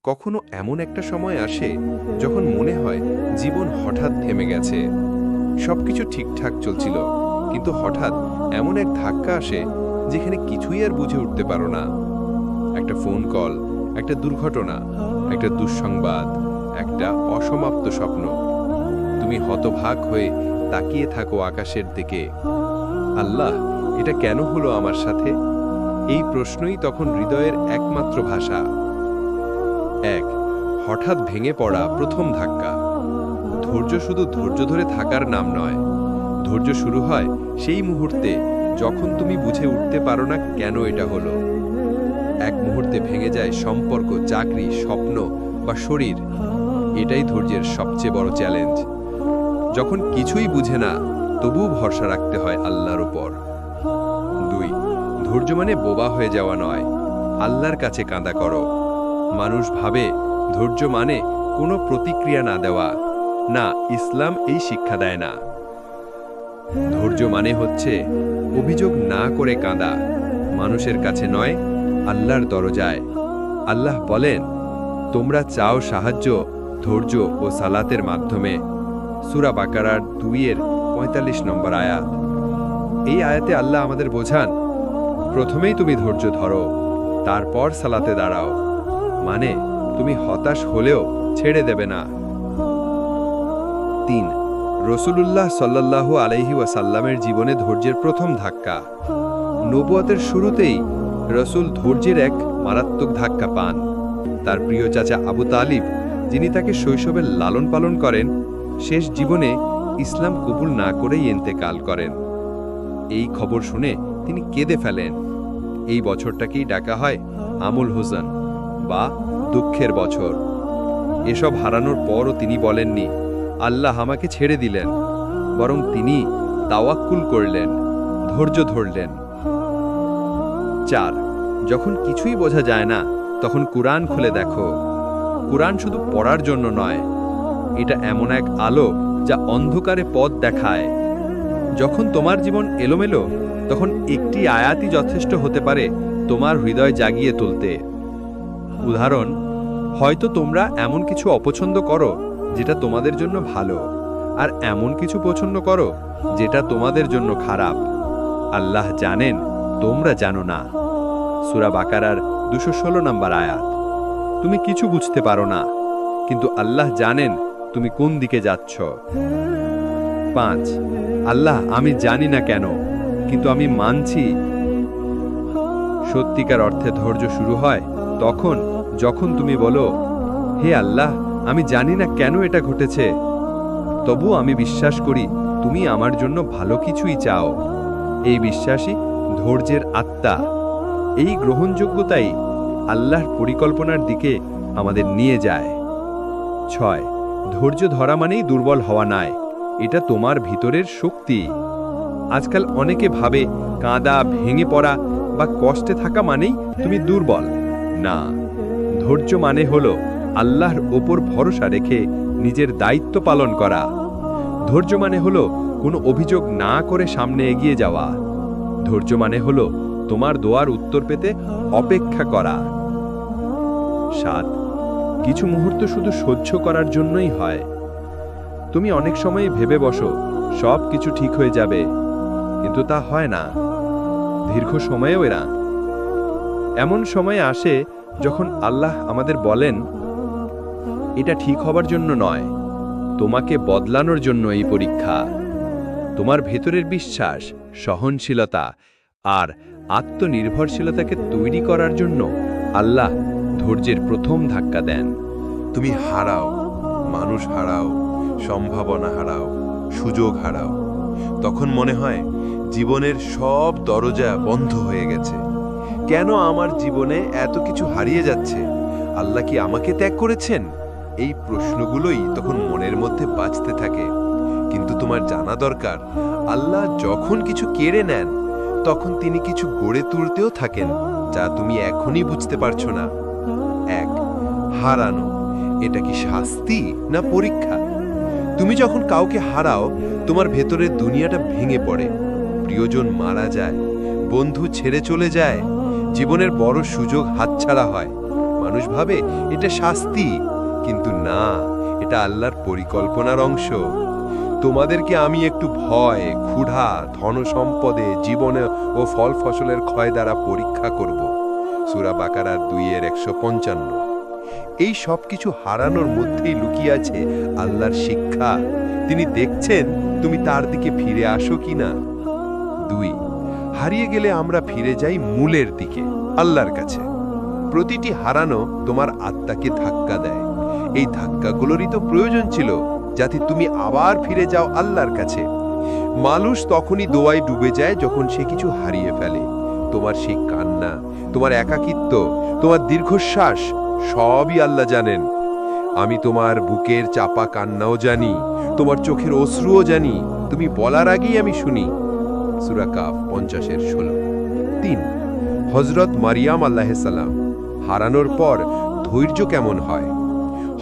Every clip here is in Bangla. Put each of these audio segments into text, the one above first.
কখনো এমন একটা সময় আসে যখন মনে হয় জীবন হঠাৎ থেমে গেছে। সবকিছু ঠিকঠাক চলছিল, কিন্তু হঠাৎ এমন এক ধাক্কা আসে যেখানে কিছুই আর বুঝে উঠতে পারো না। একটা ফোন কল, একটা দুর্ঘটনা, একটা দুঃসংবাদ, একটা অসমাপ্ত স্বপ্ন। তুমি হতভাগ হয়ে তাকিয়ে থাকো আকাশের দিকে। আল্লাহ, এটা কেন হলো আমার সাথে? এই প্রশ্নই তখন হৃদয়ের একমাত্র ভাষা। এক, হঠাৎ ভেঙে পড়া প্রথম ধাক্কা। ধৈর্য শুধু ধৈর্য ধরে থাকার নাম নয়। ধৈর্য শুরু হয় সেই মুহূর্তে যখন তুমি বুঝে উঠতে পারো না কেন এটা হলো। এক মুহূর্তে ভেঙে যায় সম্পর্ক, চাকরি, স্বপ্ন বা শরীর। এটাই ধৈর্যের সবচেয়ে বড় চ্যালেঞ্জ। যখন কিছুই বুঝে না, তবুও ভরসা রাখতে হয় আল্লাহর উপর। দুই, ধৈর্য মানে বোবা হয়ে যাওয়া নয়, আল্লাহর কাছে কাঁদা করো। মানুষ ভাবে ধৈর্য মানে কোনো প্রতিক্রিয়া না দেওয়া। না, ইসলাম এই শিক্ষা দেয় না। ধৈর্য মানে হচ্ছে অভিযোগ না করে কাঁদা, মানুষের কাছে নয়, আল্লাহর দরজায়। আল্লাহ বলেন, তোমরা চাও সাহায্য ধৈর্য ও সালাতের মাধ্যমে। সূরা বাকারার 2-45 নম্বর আয়াত। এই আয়াতে আল্লাহ আমাদের বোঝান, প্রথমেই তুমি ধৈর্য ধরো, তারপর সালাতে দাঁড়াও। মানে তুমি হতাশ হলেও ছেড়ে দেবে না। 3, রাসূলুল্লাহ সাল্লাল্লাহু আলাইহি ওয়াসাল্লামের জীবনে ধৈর্যের প্রথম ধাক্কা। নবুয়তের শুরুতেই রাসূল ধৈর্যের এক মারাত্মক ধাক্কা পান। তার প্রিয় চাচা আবু তালিব, যিনি তাকে শৈশবে লালন পালন করেন, শেষ জীবনে ইসলাম কবুল না করেই ইন্তেকাল করেন। এই খবর শুনে তিনি কেঁদে ফেলেন। এই বছরটাকেই ডাকা হয় আমুল হুজন বা দুঃখের বছর। এসব হারানোর পরও তিনি বলেননি, আল্লাহ আমাকে ছেড়ে দিলেন, বরং তিনি তাওয়াক্কুল করলেন, ধৈর্য ধরলেন। 4, যখন কিছুই বোঝা যায় না, তখন কুরআন খুলে দেখো। কুরআন শুধু পড়ার জন্য নয়, এটা এমন এক আলো যা অন্ধকারে পথ দেখায়। যখন তোমার জীবন এলোমেলো, তখন একটি আয়াতই যথেষ্ট হতে পারে তোমার হৃদয় জাগিয়ে তুলতে। উদাহরণ, হয়তো তোমরা এমন কিছু অপছন্দ করো যেটা তোমাদের জন্য ভালো, আর এমন কিছু পছন্দ করো যেটা তোমাদের জন্য খারাপ। আল্লাহ জানেন, তোমরা জানো না। সূরা বাকারার 216 নম্বর আয়াত। তুমি কিছু বুঝতে পারো না, কিন্তু আল্লাহ জানেন তুমি কোন দিকে যাচ্ছ। 5, আল্লাহ, আমি জানি না কেন, কিন্তু আমি মানছি। সত্যিকার অর্থে ধৈর্য শুরু হয় তখন যখন তুমি বলো, হে আল্লাহ, আমি জানি না কেন এটা ঘটেছে, তবু আমি বিশ্বাস করি তুমি আমার জন্য ভালো কিছুই চাও। এই বিশ্বাসই ধৈর্যের আত্মা। এই গ্রহণযোগ্যতাই আল্লাহর পরিকল্পনার দিকে আমাদের নিয়ে যায়। 6, ধৈর্য ধরা মানেই দুর্বল হওয়া নয়, এটা তোমার ভিতরের শক্তি। আজকাল অনেকে ভাবে কাঁদা, ভেঙে পড়া বা কষ্টে থাকা মানেই তুমি দুর্বল। না, ধৈর্য মানে হলো আল্লাহর ওপর ভরসা রেখে নিজের দায়িত্ব পালন করা। ধৈর্য মানে হলো কোনো অভিযোগ না করে সামনে এগিয়ে যাওয়া। ধৈর্য মানে হলো তোমার দোয়ার উত্তর পেতে অপেক্ষা করা। 7, কিছু মুহূর্ত শুধু সহ্য করার জন্যই হয়। তুমি অনেক সময় ভেবে বসো সব কিছু ঠিক হয়ে যাবে, কিন্তু তা হয় না। দীর্ঘ সময়েও এরা এমন সময় আসে যখন আল্লাহ আমাদের বলেন, এটা ঠিক হবার জন্য নয়, তোমাকে বদলানোর জন্য এই পরীক্ষা। তোমার ভেতরের বিশ্বাস, সহনশীলতা আর আত্মনির্ভরশীলতাকে তৈরি করার জন্য আল্লাহ ধৈর্যের প্রথম ধাক্কা দেন। তুমি হারাও, মানুষ হারাও, সম্ভাবনা হারাও, সুযোগ হারাও। তখন মনে হয় জীবনের সব দরজা বন্ধ হয়ে গেছে। কেন আমার জীবনে এত কিছু হারিয়ে যাচ্ছে? আল্লাহ কি আমাকে ত্যাগ করেছেন? এই প্রশ্নগুলোই তখন মনের মধ্যে বাজতে থাকে। কিন্তু তোমার জানা দরকার, আল্লাহ যখন কিছু কেড়ে নেন, তখন তিনি কিছু গড়ে তুলতেও থাকেন যা তুমি এখনই বুঝতে পারছো না। 1, হারানো, এটা কি শাস্তি না পরীক্ষা? তুমি যখন কাউকে হারাও, তোমার ভেতরের দুনিয়াটা ভেঙে পড়ে। প্রিয়জন মারা যায়, বন্ধু ছেড়ে চলে যায়, জীবনের বড় সুযোগ হাতছাড়া হয়। মানুষ ভাবে এটা শাস্তি, কিন্তু না, এটা আল্লাহর পরিকল্পনার অংশ। তোমাদেরকে আমি একটু ভয়, ক্ষুধা, ধনসম্পদে, জীবনে ও ফল ফসলের ক্ষয় দ্বারা পরীক্ষা করব। সূরা বাকারার 2:155। এই সব কিছু হারানোর মধ্যেই লুকিয়ে আছে আল্লাহর শিক্ষা। তিনি দেখছেন তুমি তার দিকে ফিরে আসো কিনা। 2, হারিয়ে গেলে আমরা ফিরে যাই মূলের দিকে, আল্লাহর কাছে। প্রতিটি হারানো তোমার আত্মাকে ধাক্কা দেয়। এই ধাক্কাগুলোরই তো প্রয়োজন ছিল, যাতে তুমি আবার ফিরে যাও আল্লাহর কাছে। মানুষ তখনই দোয়ায় ডুবে যায় যখন সে কিছু হারিয়ে ফেলে। তোমার সেই কান্না, তোমার একাকিত্ব, তোমার দীর্ঘশ্বাস সবই আল্লাহ জানেন। আমি তোমার বুকের চাপা কান্নাও জানি, তোমার চোখের অশ্রুও জানি। তুমি বলার আগেই আমি শুনি। সূরা কাফ 50:16। 3, হযরত মারিয়াম আলাইহিসসালাম হারানোর পর ধৈর্য কেমন হয়।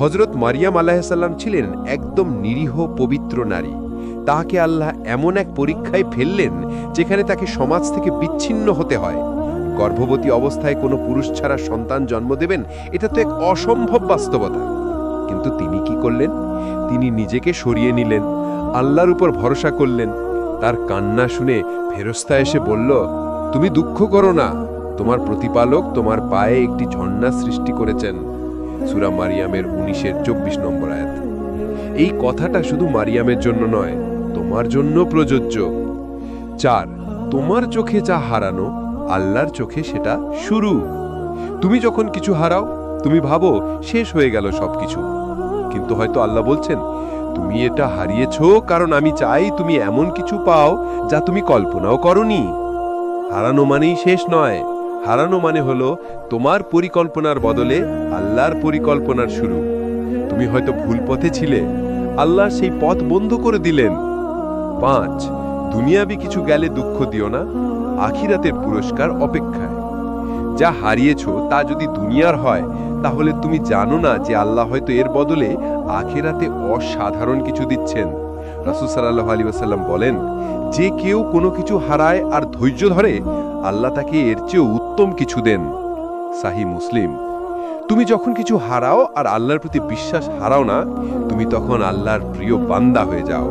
হযরত মারিয়াম আলাইহিসসালাম ছিলেন একদম নিরীহ পবিত্র নারী। তাকে আল্লাহ এমন এক পরীক্ষায় ফেললেন যেখানে তাকে সমাজ থেকে বিচ্ছিন্ন হতে হয়। গর্ভবতী অবস্থায় কোনো পুরুষ ছাড়া সন্তান জন্ম দেবেন, এটা তো এক অসম্ভব বাস্তবতা। কিন্তু তিনি কি করলেন? তিনি নিজেকে সরিয়ে নিলেন, আল্লাহর উপর ভরসা করলেন। তার কান্না শুনে ফেরেশতা এসে বলল, তুমি দুঃখ করো না, তোমার প্রতিপালক তোমার পায়ে একটি ঝর্ণা সৃষ্টি করেছেন। সূরা মারিয়ামের 19-24 নম্বর আয়াত। এই কথাটা শুধু মারিয়ামের জন্য নয়, তোমার জন্য প্রযোজ্য। 4, তোমার চোখে যা হারানো, আল্লাহর চোখে সেটা শুরু। তুমি যখন কিছু হারাও, তুমি ভাবো শেষ হয়ে গেল সবকিছু, কিন্তু হয়তো আল্লাহ বলছেন, তুমি এটা হারিয়েছো কারণ আমি চাই তুমি এমন কিছু পাও যা তুমি কল্পনাও করনি। হারানো মানেই শেষ নয়, হারানো মানে হলো তোমার পরিকল্পনার বদলে আল্লাহর পরিকল্পনার শুরু। তুমি হয়তো ভুল পথে ছিলে, আল্লাহ সেই পথ বন্ধ করে দিলেন। 5, দুনিয়াবি কিছু গেলে দুঃখ দিও না, আখিরাতের পুরস্কার অপেক্ষায়। যা হারিয়েছো তা যদি দুনিয়ার হয়, তাহলে তুমি জানো না যে আল্লাহ হয়তো এর বদলে আখিরাতে অসাধারণ কিছু দিচ্ছেন। রাসূল সাল্লাল্লাহু আলাইহি ওয়াসাল্লাম বলেন, যে কেউ কোনো কিছু হারায় আর ধৈর্য ধরে, আল্লাহ তাকে এর চেয়ে উত্তম কিছু দেন। সাহিহ মুসলিম। তুমি যখন কিছু হারাও আর আল্লাহর প্রতি বিশ্বাস হারাও না, তুমি তখন আল্লাহর প্রিয় বান্দা হয়ে যাও।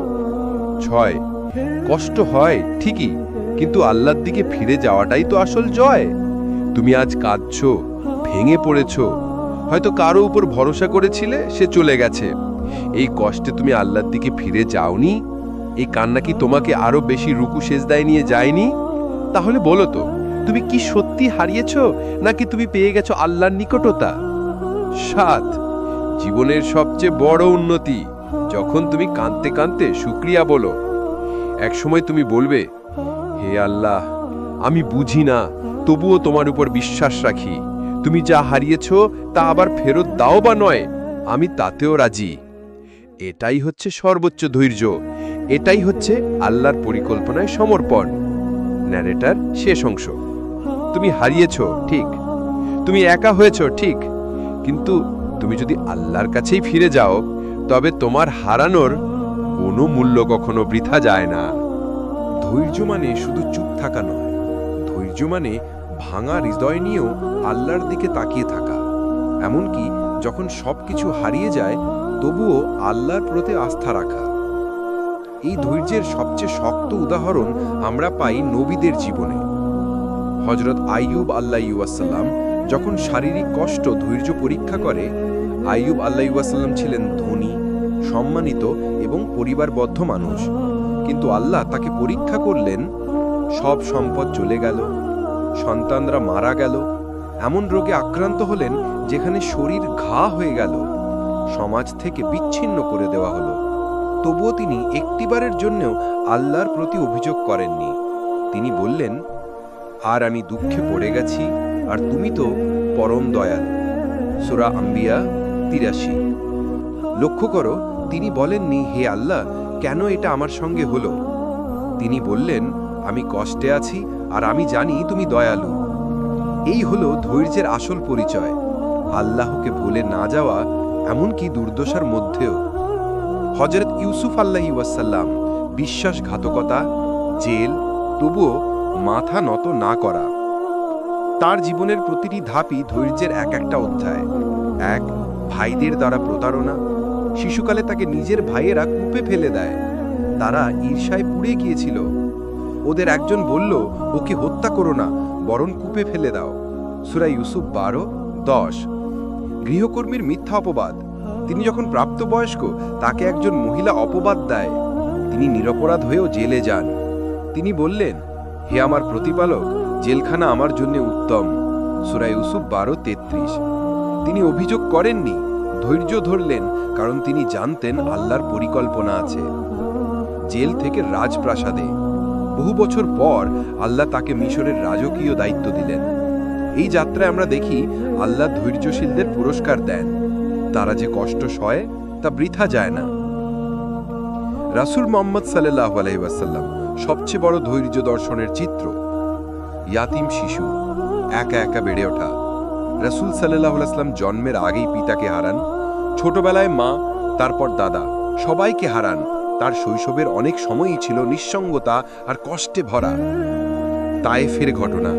6, কষ্ট হয় ঠিকই, কিন্তু আল্লাহর দিকে ফিরে যাওয়াটাই তো আসল জয়। তুমি আজ কাঁদছো, ভেঙে পড়েছো, হয়তো কারো উপর ভরসা করেছিলে, সে চলে গেছে। এই কষ্টে তুমি আল্লাহর দিকে ফিরে যাওনি? এই কান্না কি তোমাকে আরো বেশি রুকু সেজদায় নিয়ে যায়নি? তাহলে বলো তো, তুমি কি সত্যি হারিয়েছো, নাকি তুমি পেয়ে গেছো আল্লাহর নিকটতা? 7, জীবনের সবচেয়ে বড় উন্নতি যখন তুমি কাঁদতে কাঁদতে শুকরিয়া বলো। একসময় তুমি বলবে, হে আল্লাহ, আমি বুঝি না, তবুও তোমার উপর বিশ্বাস রাখি। তুমি যা হারিয়েছো তা আবার ফেরত দাও বা নয়, আমি তাতেও রাজি। এটাই হচ্ছে সর্বোচ্চ ধৈর্য, এটাই হচ্ছে আল্লাহর পরিকল্পনায় সমর্পণ। ন্যারেটার শেষ অংশ। তুমি হারিয়েছো ঠিক, তুমি একা হয়েছো ঠিক, কিন্তু তুমি যদি আল্লাহর কাছেই ফিরে যাও, তবে তোমার হারানোর কোনো মূল্য কখনো বৃথা যায় না। ধৈর্য মানে শুধু চুপ থাকা নয়, ধৈর্য মানে ভাঙা হৃদয় নিয়েও আল্লাহর দিকে তাকিয়ে থাকা। এমনকি যখন সবকিছু হারিয়ে যায়, তবুও আল্লাহর প্রতি আস্থা রাখা। এই ধৈর্যের সবচেয়ে শক্ত উদাহরণ আমরা পাই নবীদের জীবনে। হযরত আইয়ুব আলাইহিসসালাম যখন শারীরিক কষ্ট ধৈর্য পরীক্ষা করে, আইয়ুব আলাইহিসসালাম ছিলেন ধনী, সম্মানিত এবং পরিবারবদ্ধ মানুষ, কিন্তু আল্লাহ তাকে পরীক্ষা করলেন। সব সম্পদ চলে গেল, সন্তানরা মারা গেল, এমন রোগে আক্রান্ত হলেন যেখানে শরীর ঘা হয়ে গেল, সমাজ থেকে বিচ্ছিন্ন করে দেওয়া হলো। তবুও তিনি একটিবারের জন্যও আল্লাহর প্রতি অভিযোগ করেননি। তিনি বললেন, আর আমি দুঃখে পড়ে গেছি, আর তুমি তো পরম দয়ালু। সূরা আম্বিয়া 83। লক্ষ্য করো, তিনি বলেননি, হে আল্লাহ, কেন এটা আমার সঙ্গে হলো? তিনি বললেন, আমি কষ্টে আছি আর আমি জানি তুমি দয়ালু। এই হলো ধৈর্যের আসল পরিচয়, আল্লাহকে ভুলে না যাওয়া, এমনকি দুর্দশার মধ্যেও। হযরত ইউসুফ আলাইহিসসালাম, বিশ্বাসঘাতকতা, জেল, তবুও মাথা নত না করা। তার জীবনের প্রতিটি ধাপই ধৈর্যের এক একটা অধ্যায়। এক, ভাইদের দ্বারা প্রতারণা। শিশুকালে তাকে নিজের ভাইয়েরা কূপে ফেলে দেয়। তারা ঈর্ষায় পুড়ে গিয়েছিল। ওদের একজন বলল, ওকে হত্যা করো না, বরং কূপে ফেলে দাও। সূরা ইউসুফ 12:10। গৃহকর্মীর মিথ্যা অপবাদ। তিনি যখন প্রাপ্তবয়স্ক, তাকে একজন মহিলা অপবাদ দেয়। তিনি নিরপরাধ হয়েও জেলে যান। তিনি বললেন, হে আমার প্রতিপালক, জেলখানা আমার জন্য উত্তম। সূরা ইউসুফ 12:33। তিনি অভিযোগ করেননি, ধৈর্য ধরলেন, কারণ তিনি জানতেন আল্লাহর পরিকল্পনা আছে। জেল থেকে রাজপ্রাসাদে। বহু বছর পর আল্লাহ তাকে মিশরের রাজকীয় দায়িত্ব দিলেন। এই যাত্রায় আমরা দেখি আল্লাহ ধৈর্যশীলদের পুরস্কার দেন। তারা যে কষ্ট সয় তা বৃথা যায় না। রাসূল মুহাম্মদ সাল্লাল্লাহু আলাইহি ওয়াসাল্লাম সবচেয়ে বড় ধৈর্য দর্শনের চিত্র। ইয়াতিম শিশু, একা একা বেড়ে ওঠা। রাসূল সাল্লাল্লাহু আলাইহি ওয়াসাল্লাম জন্মের আগেই পিতাকে হারান। ছোটবেলায় মা, তারপর দাদা, সবাইকে হারান। তার শৈশবের অনেক সময়ই ছিল নিঃসঙ্গতা আর কষ্টে ভরা। তায়েফের ঘটনা।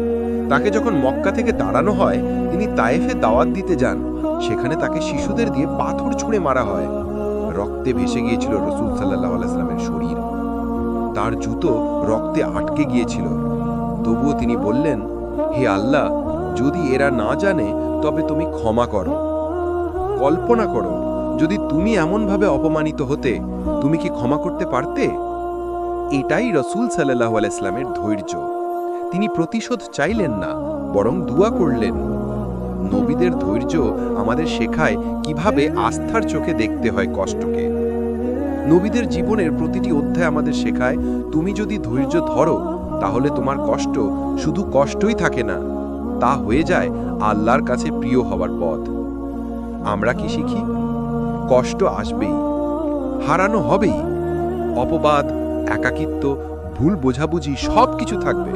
তাকে যখন মক্কা থেকে তাড়ানো হয়, তিনি তায়েফে দাওয়াত দিতে যান। সেখানে তাকে শিশুদের দিয়ে পাথর ছুঁড়ে মারা হয়। রক্তে ভেসে গিয়েছিল রাসূল সাল্লাল্লাহু আলাইহি ওয়াসাল্লামের শরীর। তার জুতো রক্তে আটকে গিয়েছিল। তবুও তিনি বললেন, হে আল্লাহ, যদি এরা না জানে তবে তুমি ক্ষমা করো। কল্পনা করো, যদি তুমি এমনভাবে অপমানিত হতে, তুমি কি ক্ষমা করতে পারতে? এটাই রাসূল সাল্লাল্লাহু আলাইহি ওয়াসাল্লামের ধৈর্য। তিনি প্রতিশোধ চাইলেন না, বরং দুয়া করলেন। নবীদের ধৈর্য আমাদের শেখায় কিভাবে আস্থার চোখে দেখতে হয় কষ্টকে। নবীদের জীবনের প্রতিটি অধ্যায় আমাদের শেখায়, তুমি যদি ধৈর্য ধরো, তাহলে তোমার কষ্ট শুধু কষ্টই থাকে না, তা হয়ে যায় আল্লাহর কাছে প্রিয় হওয়ার পথ। আমরা কি শিখি? কষ্ট আসবেই, হারানো হবেই, অপবাদ, একাকিত্ব, ভুল বোঝাবুঝি সব কিছু থাকবে।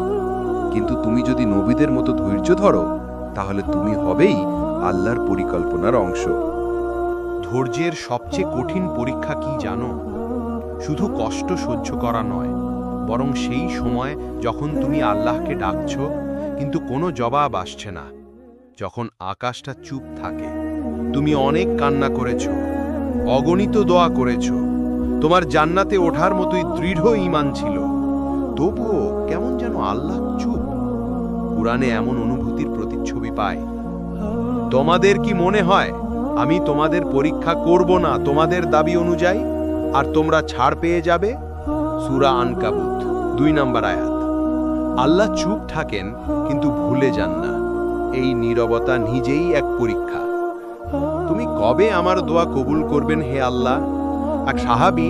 কিন্তু তুমি যদি নবীদের মতো ধৈর্য ধরো, তাহলে তুমি হবেই আল্লাহর পরিকল্পনার অংশ। ধৈর্যের সবচেয়ে কঠিন পরীক্ষা কি জানো? শুধু কষ্ট সহ্য করা নয়, বরং সেই সময় যখন তুমি আল্লাহকে ডাকছ কিন্তু কোনো জবাব আসছে না, যখন আকাশটা চুপ থাকে। তুমি অনেক কান্না করেছ, অগণিত দোয়া করেছ, তোমার জান্নাতে ওঠার মতোই দৃঢ় ঈমান ছিল, তবুও কেমন যেন আল্লাহ চুপ। কুরআনে এমন অনুভূতির প্রতিচ্ছবি পায়। তোমাদের কি মনে হয় আমি তোমাদের পরীক্ষা করব না তোমাদের দাবি অনুযায়ী, আর তোমরা ছাড় পেয়ে যাবে? সূরা আনকাবুত 2 নম্বর আয়াত। আল্লাহ চুপ থাকেন কিন্তু ভুলে যান না। এই নীরবতা নিজেই এক পরীক্ষা। তুমি কবে আমার দোয়া কবুল করবেন হে আল্লাহ? এক সাহাবী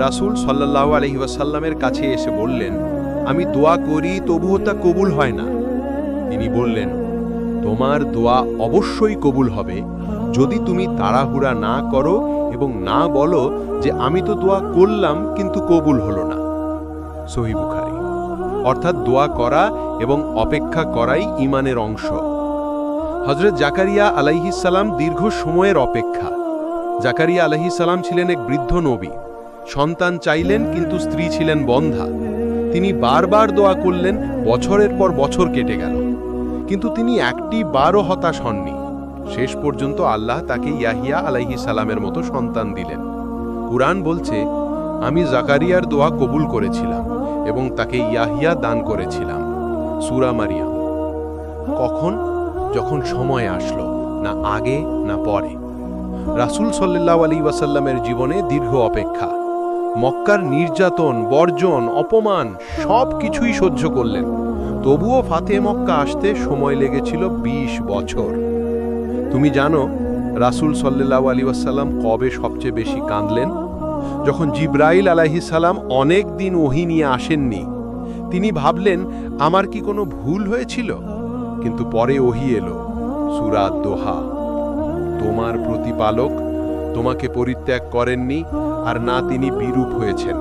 রাসূল সাল্লাল্লাহু আলাইহি ওয়াসাল্লামের কাছে এসে বললেন, আমি দোয়া করি তবুও তা কবুল হয় না। তিনি বললেন, তোমার দোয়া অবশ্যই কবুল হবে যদি তুমি তাড়াহুড়া না করো এবং না বলো যে আমি তো দোয়া করলাম কিন্তু কবুল হলো না। সহিহ বুখারী। অর্থাৎ দোয়া করা এবং অপেক্ষা করাই ঈমানের অংশ। হযরত জাকারিয়া আলাইহিস সালাম দীর্ঘ সময়ের অপেক্ষা। জাকারিয়া আলাইহিস সালাম ছিলেন এক বৃদ্ধ নবী। সন্তান চাইলেন কিন্তু স্ত্রী ছিলেন বন্ধ্যা। তিনি বারবার দোয়া করলেন, বছরের পর বছর কেটে গেল, কিন্তু তিনি একটি বারও হতাশ হননি। শেষ পর্যন্ত আল্লাহ তাকে ইয়াহিয়া আলাইহিস সালামের মতো সন্তান দিলেন। কুরআন বলছে, আমি জাকারিয়ার দোয়া কবুল করেছিলাম এবং তাকে ইয়াহিয়া দান করেছিলাম। সূরা মারিয়াম। কখন? যখন সময় আসলো, না আগে না পরে। রাসূল সাল্লাল্লাহু আলাইহি ওয়াসাল্লামের জীবনে দীর্ঘ অপেক্ষা। মক্কার নির্যাতন, বর্জন, অপমান সব কিছুই সহ্য করলেন। তবুও ফাতে মক্কা আসতে সময় লেগেছিল 20 বছর। তুমি জানো রাসূল সাল্লাল্লাহু আলাইহি ওয়াসাল্লাম কবে সবচেয়ে বেশি কাঁদলেন? যখন জিবরাইল আলাইহিস সালাম অনেক দিন ওহী নিয়ে আসেননি। তিনি ভাবলেন, আমার কি কোনো ভুল হয়েছিল? কিন্তু পরে ওহী এলো, সূরা দোহা। তোমার প্রতিপালক তোমাকে পরিত্যাগ করেননি, আর না তিনি বিরূপ হয়েছেন।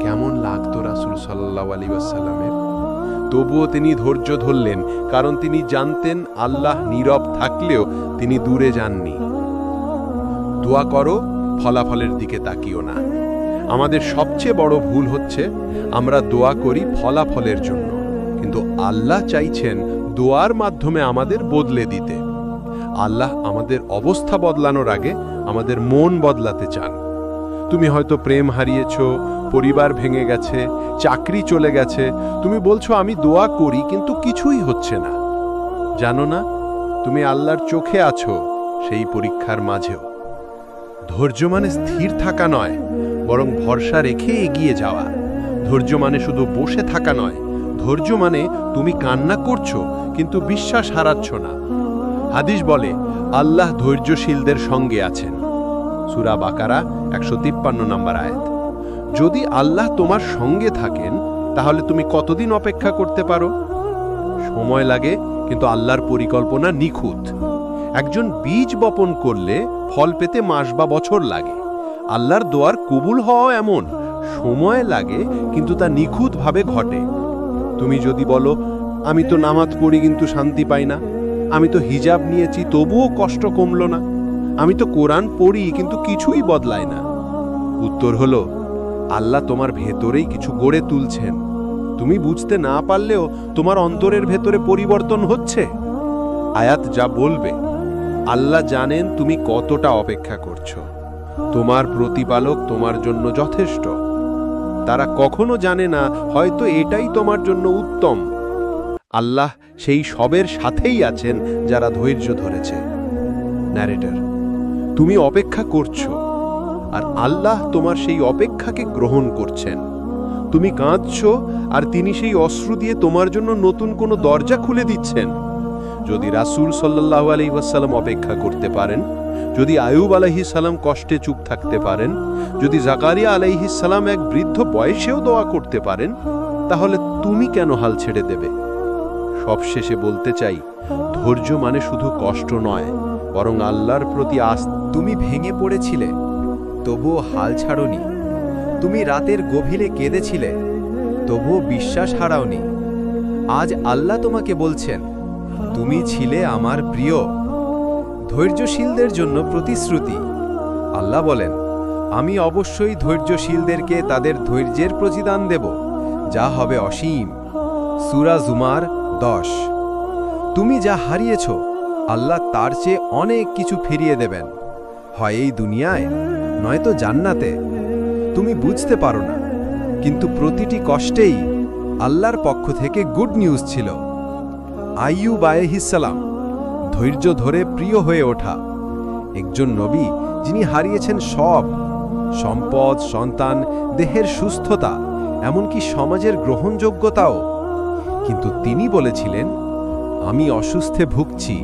কেমন লাগতো রাসূল সাল্লাল্লাহু আলাইহি ওয়াসাল্লামের? তবুও তিনি ধৈর্য ধরলেন, কারণ তিনি জানতেন আল্লাহ নীরব থাকলেও তিনি দূরে যাননি। দোয়া করো, ফলাফলের দিকে তাকিও না। আমাদের সবচেয়ে বড় ভুল হচ্ছে আমরা দোয়া করি ফলাফলের জন্য, কিন্তু আল্লাহ চাইছেন দোয়ার মাধ্যমে আমাদের বদলে দিতে। আল্লাহ আমাদের অবস্থা বদলানোর আগে আমাদের মন বদলাতে চান। তুমি হয়তো প্রেম হারিয়েছ, পরিবার ভেঙে গেছে, চাকরি চলে গেছে, তুমি বলছো আমি দোয়া করি কিন্তু কিছুই হচ্ছে না। জানো না, তুমি আল্লাহর চোখে আছো সেই পরীক্ষার মাঝেও। ধৈর্য মানে স্থির থাকা নয়, বরং ভরসা রেখে এগিয়ে যাওয়া। ধৈর্য মানে শুধু বসে থাকা নয়, ধৈর্য মানে তুমি কান্না করছো কিন্তু বিশ্বাস হারাচ্ছ না। হাদিস বলে আল্লাহ ধৈর্যশীলদের সঙ্গে আছেন। সূরা বাকারা 153 নম্বর আয়াত। যদি আল্লাহ তোমার সঙ্গে থাকেন তাহলে তুমি কতদিন অপেক্ষা করতে পারো? সময় লাগে, কিন্তু আল্লাহর পরিকল্পনা নিখুঁত। একজন বীজ বপন করলে ফল পেতে মাস বা বছর লাগে। আল্লাহর দোয়ার কবুল হওয়া এমন সময় লাগে, কিন্তু তা নিখুঁতভাবে ঘটে। তুমি যদি বলো আমি তো নামাজ পড়ি কিন্তু শান্তি পাই না, আমি তো হিজাব নিয়েছি তবুও কষ্ট কমলো না, আমি তো কোরআন পড়ি কিন্তু কিছুই বদলায় না, উত্তর হলো আল্লাহ তোমার ভেতরেই কিছু গড়ে তুলছেন। তুমি বুঝতে না পারলেও তোমার অন্তরের ভেতরে পরিবর্তন হচ্ছে। আয়াত যা বলবে, আল্লাহ জানেন তুমি কতটা অপেক্ষা করছো। তোমার প্রতিপালক তোমার জন্য যথেষ্ট। তারা কখনো জানে না হয়তো এটাই তোমার জন্য উত্তম। আল্লাহ সেই সবের সাথেই আছেন যারা ধৈর্য ধরেছে। ন্যারেটর, তুমি অপেক্ষা করছো আর আল্লাহ তোমার সেই অপেক্ষাকে গ্রহণ করছেন। তুমি কাঁদছো আর তিনি সেই অশ্রু দিয়ে তোমার জন্য নতুন কোনো দরজা খুলে দিচ্ছেন। যদি রাসূল সাল্লাল্লাহু আলাইহি ওয়াসাল্লাম অপেক্ষা করতে পারেন, যদি আয়ুব আলাইহিস সালাম কষ্টে চুপ থাকতে পারেন, যদি জাকারিয়া আলাইহিস সালাম এক বৃদ্ধ বয়সেও দোয়া করতে পারেন, তাহলে তুমি কেন হাল ছেড়ে দেবে? সবশেষে বলতে চাই, ধৈর্য মানে শুধু কষ্ট নয়, বরং আল্লাহর প্রতি আস্থা। তুমি ভেঙে পড়েছিলে, তবুও হাল ছাড়োনি। তুমি রাতের গভীরে কেঁদেছিলে, তবুও বিশ্বাস হারাওনি। আজ আল্লাহ তোমাকে বলছেন, তুমি ছিলে আমার প্রিয়। ধৈর্যশীলদের জন্য প্রতিশ্রুতি। আল্লাহ বলেন, আমি অবশ্যই ধৈর্যশীলদেরকে তাদের ধৈর্যের প্রতিদান দেব, যা হবে অসীম। সূরা জুমার 10। তুমি যা হারিয়েছ, আল্লাহ তার চেয়ে অনেক কিছু ফিরিয়ে দেবেন, হয় এই দুনিয়ায় নয়তো জান্নাতে। তুমি বুঝতে পারো না, কিন্তু প্রতিটি কষ্টেই আল্লাহর পক্ষ থেকে গুড নিউজ ছিল। আইয়ুব আলাইহিস সালাম ধৈর্য ধরে প্রিয় হয়ে ওঠা একজন নবী, যিনি হারিয়েছেন সব, সম্পদ, সন্তান, দেহের সুস্থতা, এমনকি সমাজের গ্রহণযোগ্যতাও। কিন্তু তিনি বলেছিলেন, আমি অসুস্থে ভুগছি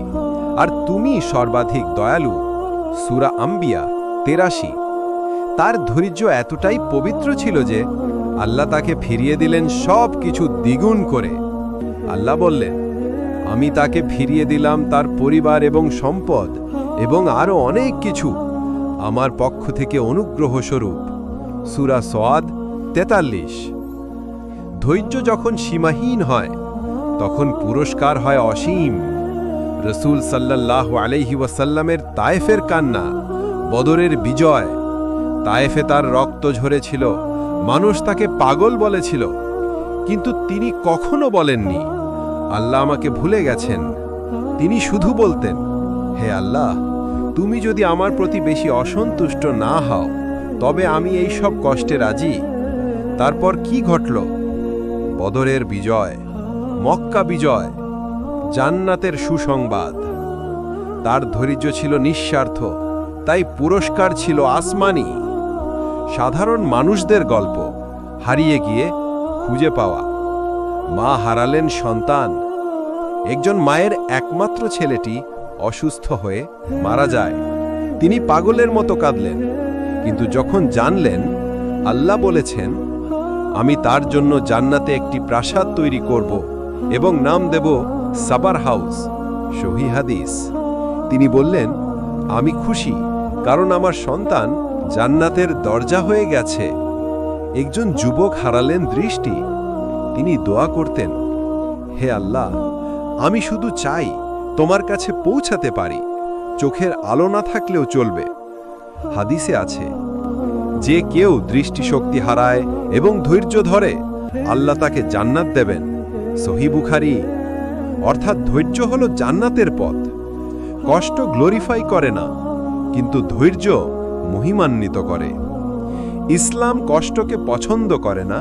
আর তুমি সর্বাধিক দয়ালু। সূরা আম্বিয়া 83। তার ধৈর্য এতটাই পবিত্র ছিল যে আল্লাহ তাকে ফিরিয়ে দিলেন সব কিছু দ্বিগুণ করে। আল্লাহ বললেন, আমি তাকে ফিরিয়ে দিলাম তার পরিবার এবং সম্পদ এবং আরও অনেক কিছু আমার পক্ষ থেকে অনুগ্রহ স্বরূপ। সূরা সওয়াদ 43। ধৈর্য যখন সীমাহীন হয়, তখন পুরস্কার হয় অসীম। রাসূল সাল্লাল্লাহু আলাইহি ওয়াসাল্লামের তায়েফের কান্না, বদরের বিজয়। তায়েফে তার রক্ত ঝরেছিল, মানুষ তাকে পাগল বলেছিল, কিন্তু তিনি কখনো বলেননি আল্লাহ আমাকে ভুলে গেছেন। তিনি শুধু বলতেন, হে আল্লাহ, তুমি যদি আমার প্রতি বেশি অসন্তুষ্ট না হও, তবে আমি এই সব কষ্টে রাজি। তারপর কি ঘটল? বদরের বিজয়, মক্কা বিজয়, জান্নাতের সুসংবাদ। তার ধৈর্য ছিল নিঃস্বার্থ, তাই পুরস্কার ছিল আসমানি। সাধারণ মানুষদের গল্প, হারিয়ে গিয়ে খুঁজে পাওয়া। মা হারালেন সন্তান। একজন মায়ের একমাত্র ছেলেটি অসুস্থ হয়ে মারা যায়। তিনি পাগলের মতো কাঁদলেন, কিন্তু যখন জানলেন আল্লাহ বলেছেন, আমি তার জন্য জান্নাতে একটি প্রাসাদ তৈরি করব এবং নাম দেব সাবার হাউস, সহিহ হাদিস, তিনি বললেন, আমি খুশি, কারণ আমার সন্তান জান্নাতের দরজা হয়ে গেছে। একজন যুবক হারালেন দৃষ্টি। তিনি দোয়া করতেন, হে আল্লাহ, আমি শুধু চাই তোমার কাছে পৌঁছাতে পারি, চোখের আলো না থাকলেও চলবে। হাদিসে আছে, যে কেউ দৃষ্টিশক্তি হারায় এবং ধৈর্য ধরে, আল্লাহ তাকে জান্নাত দেবেন। সহিহ বুখারী। অর্থাৎ ধৈর্য হলো জান্নাতের পথ। কষ্ট গ্লোরিফাই করে না, কিন্তু ধৈর্য মহিমান্বিত করে। ইসলাম কষ্টকে পছন্দ করে না,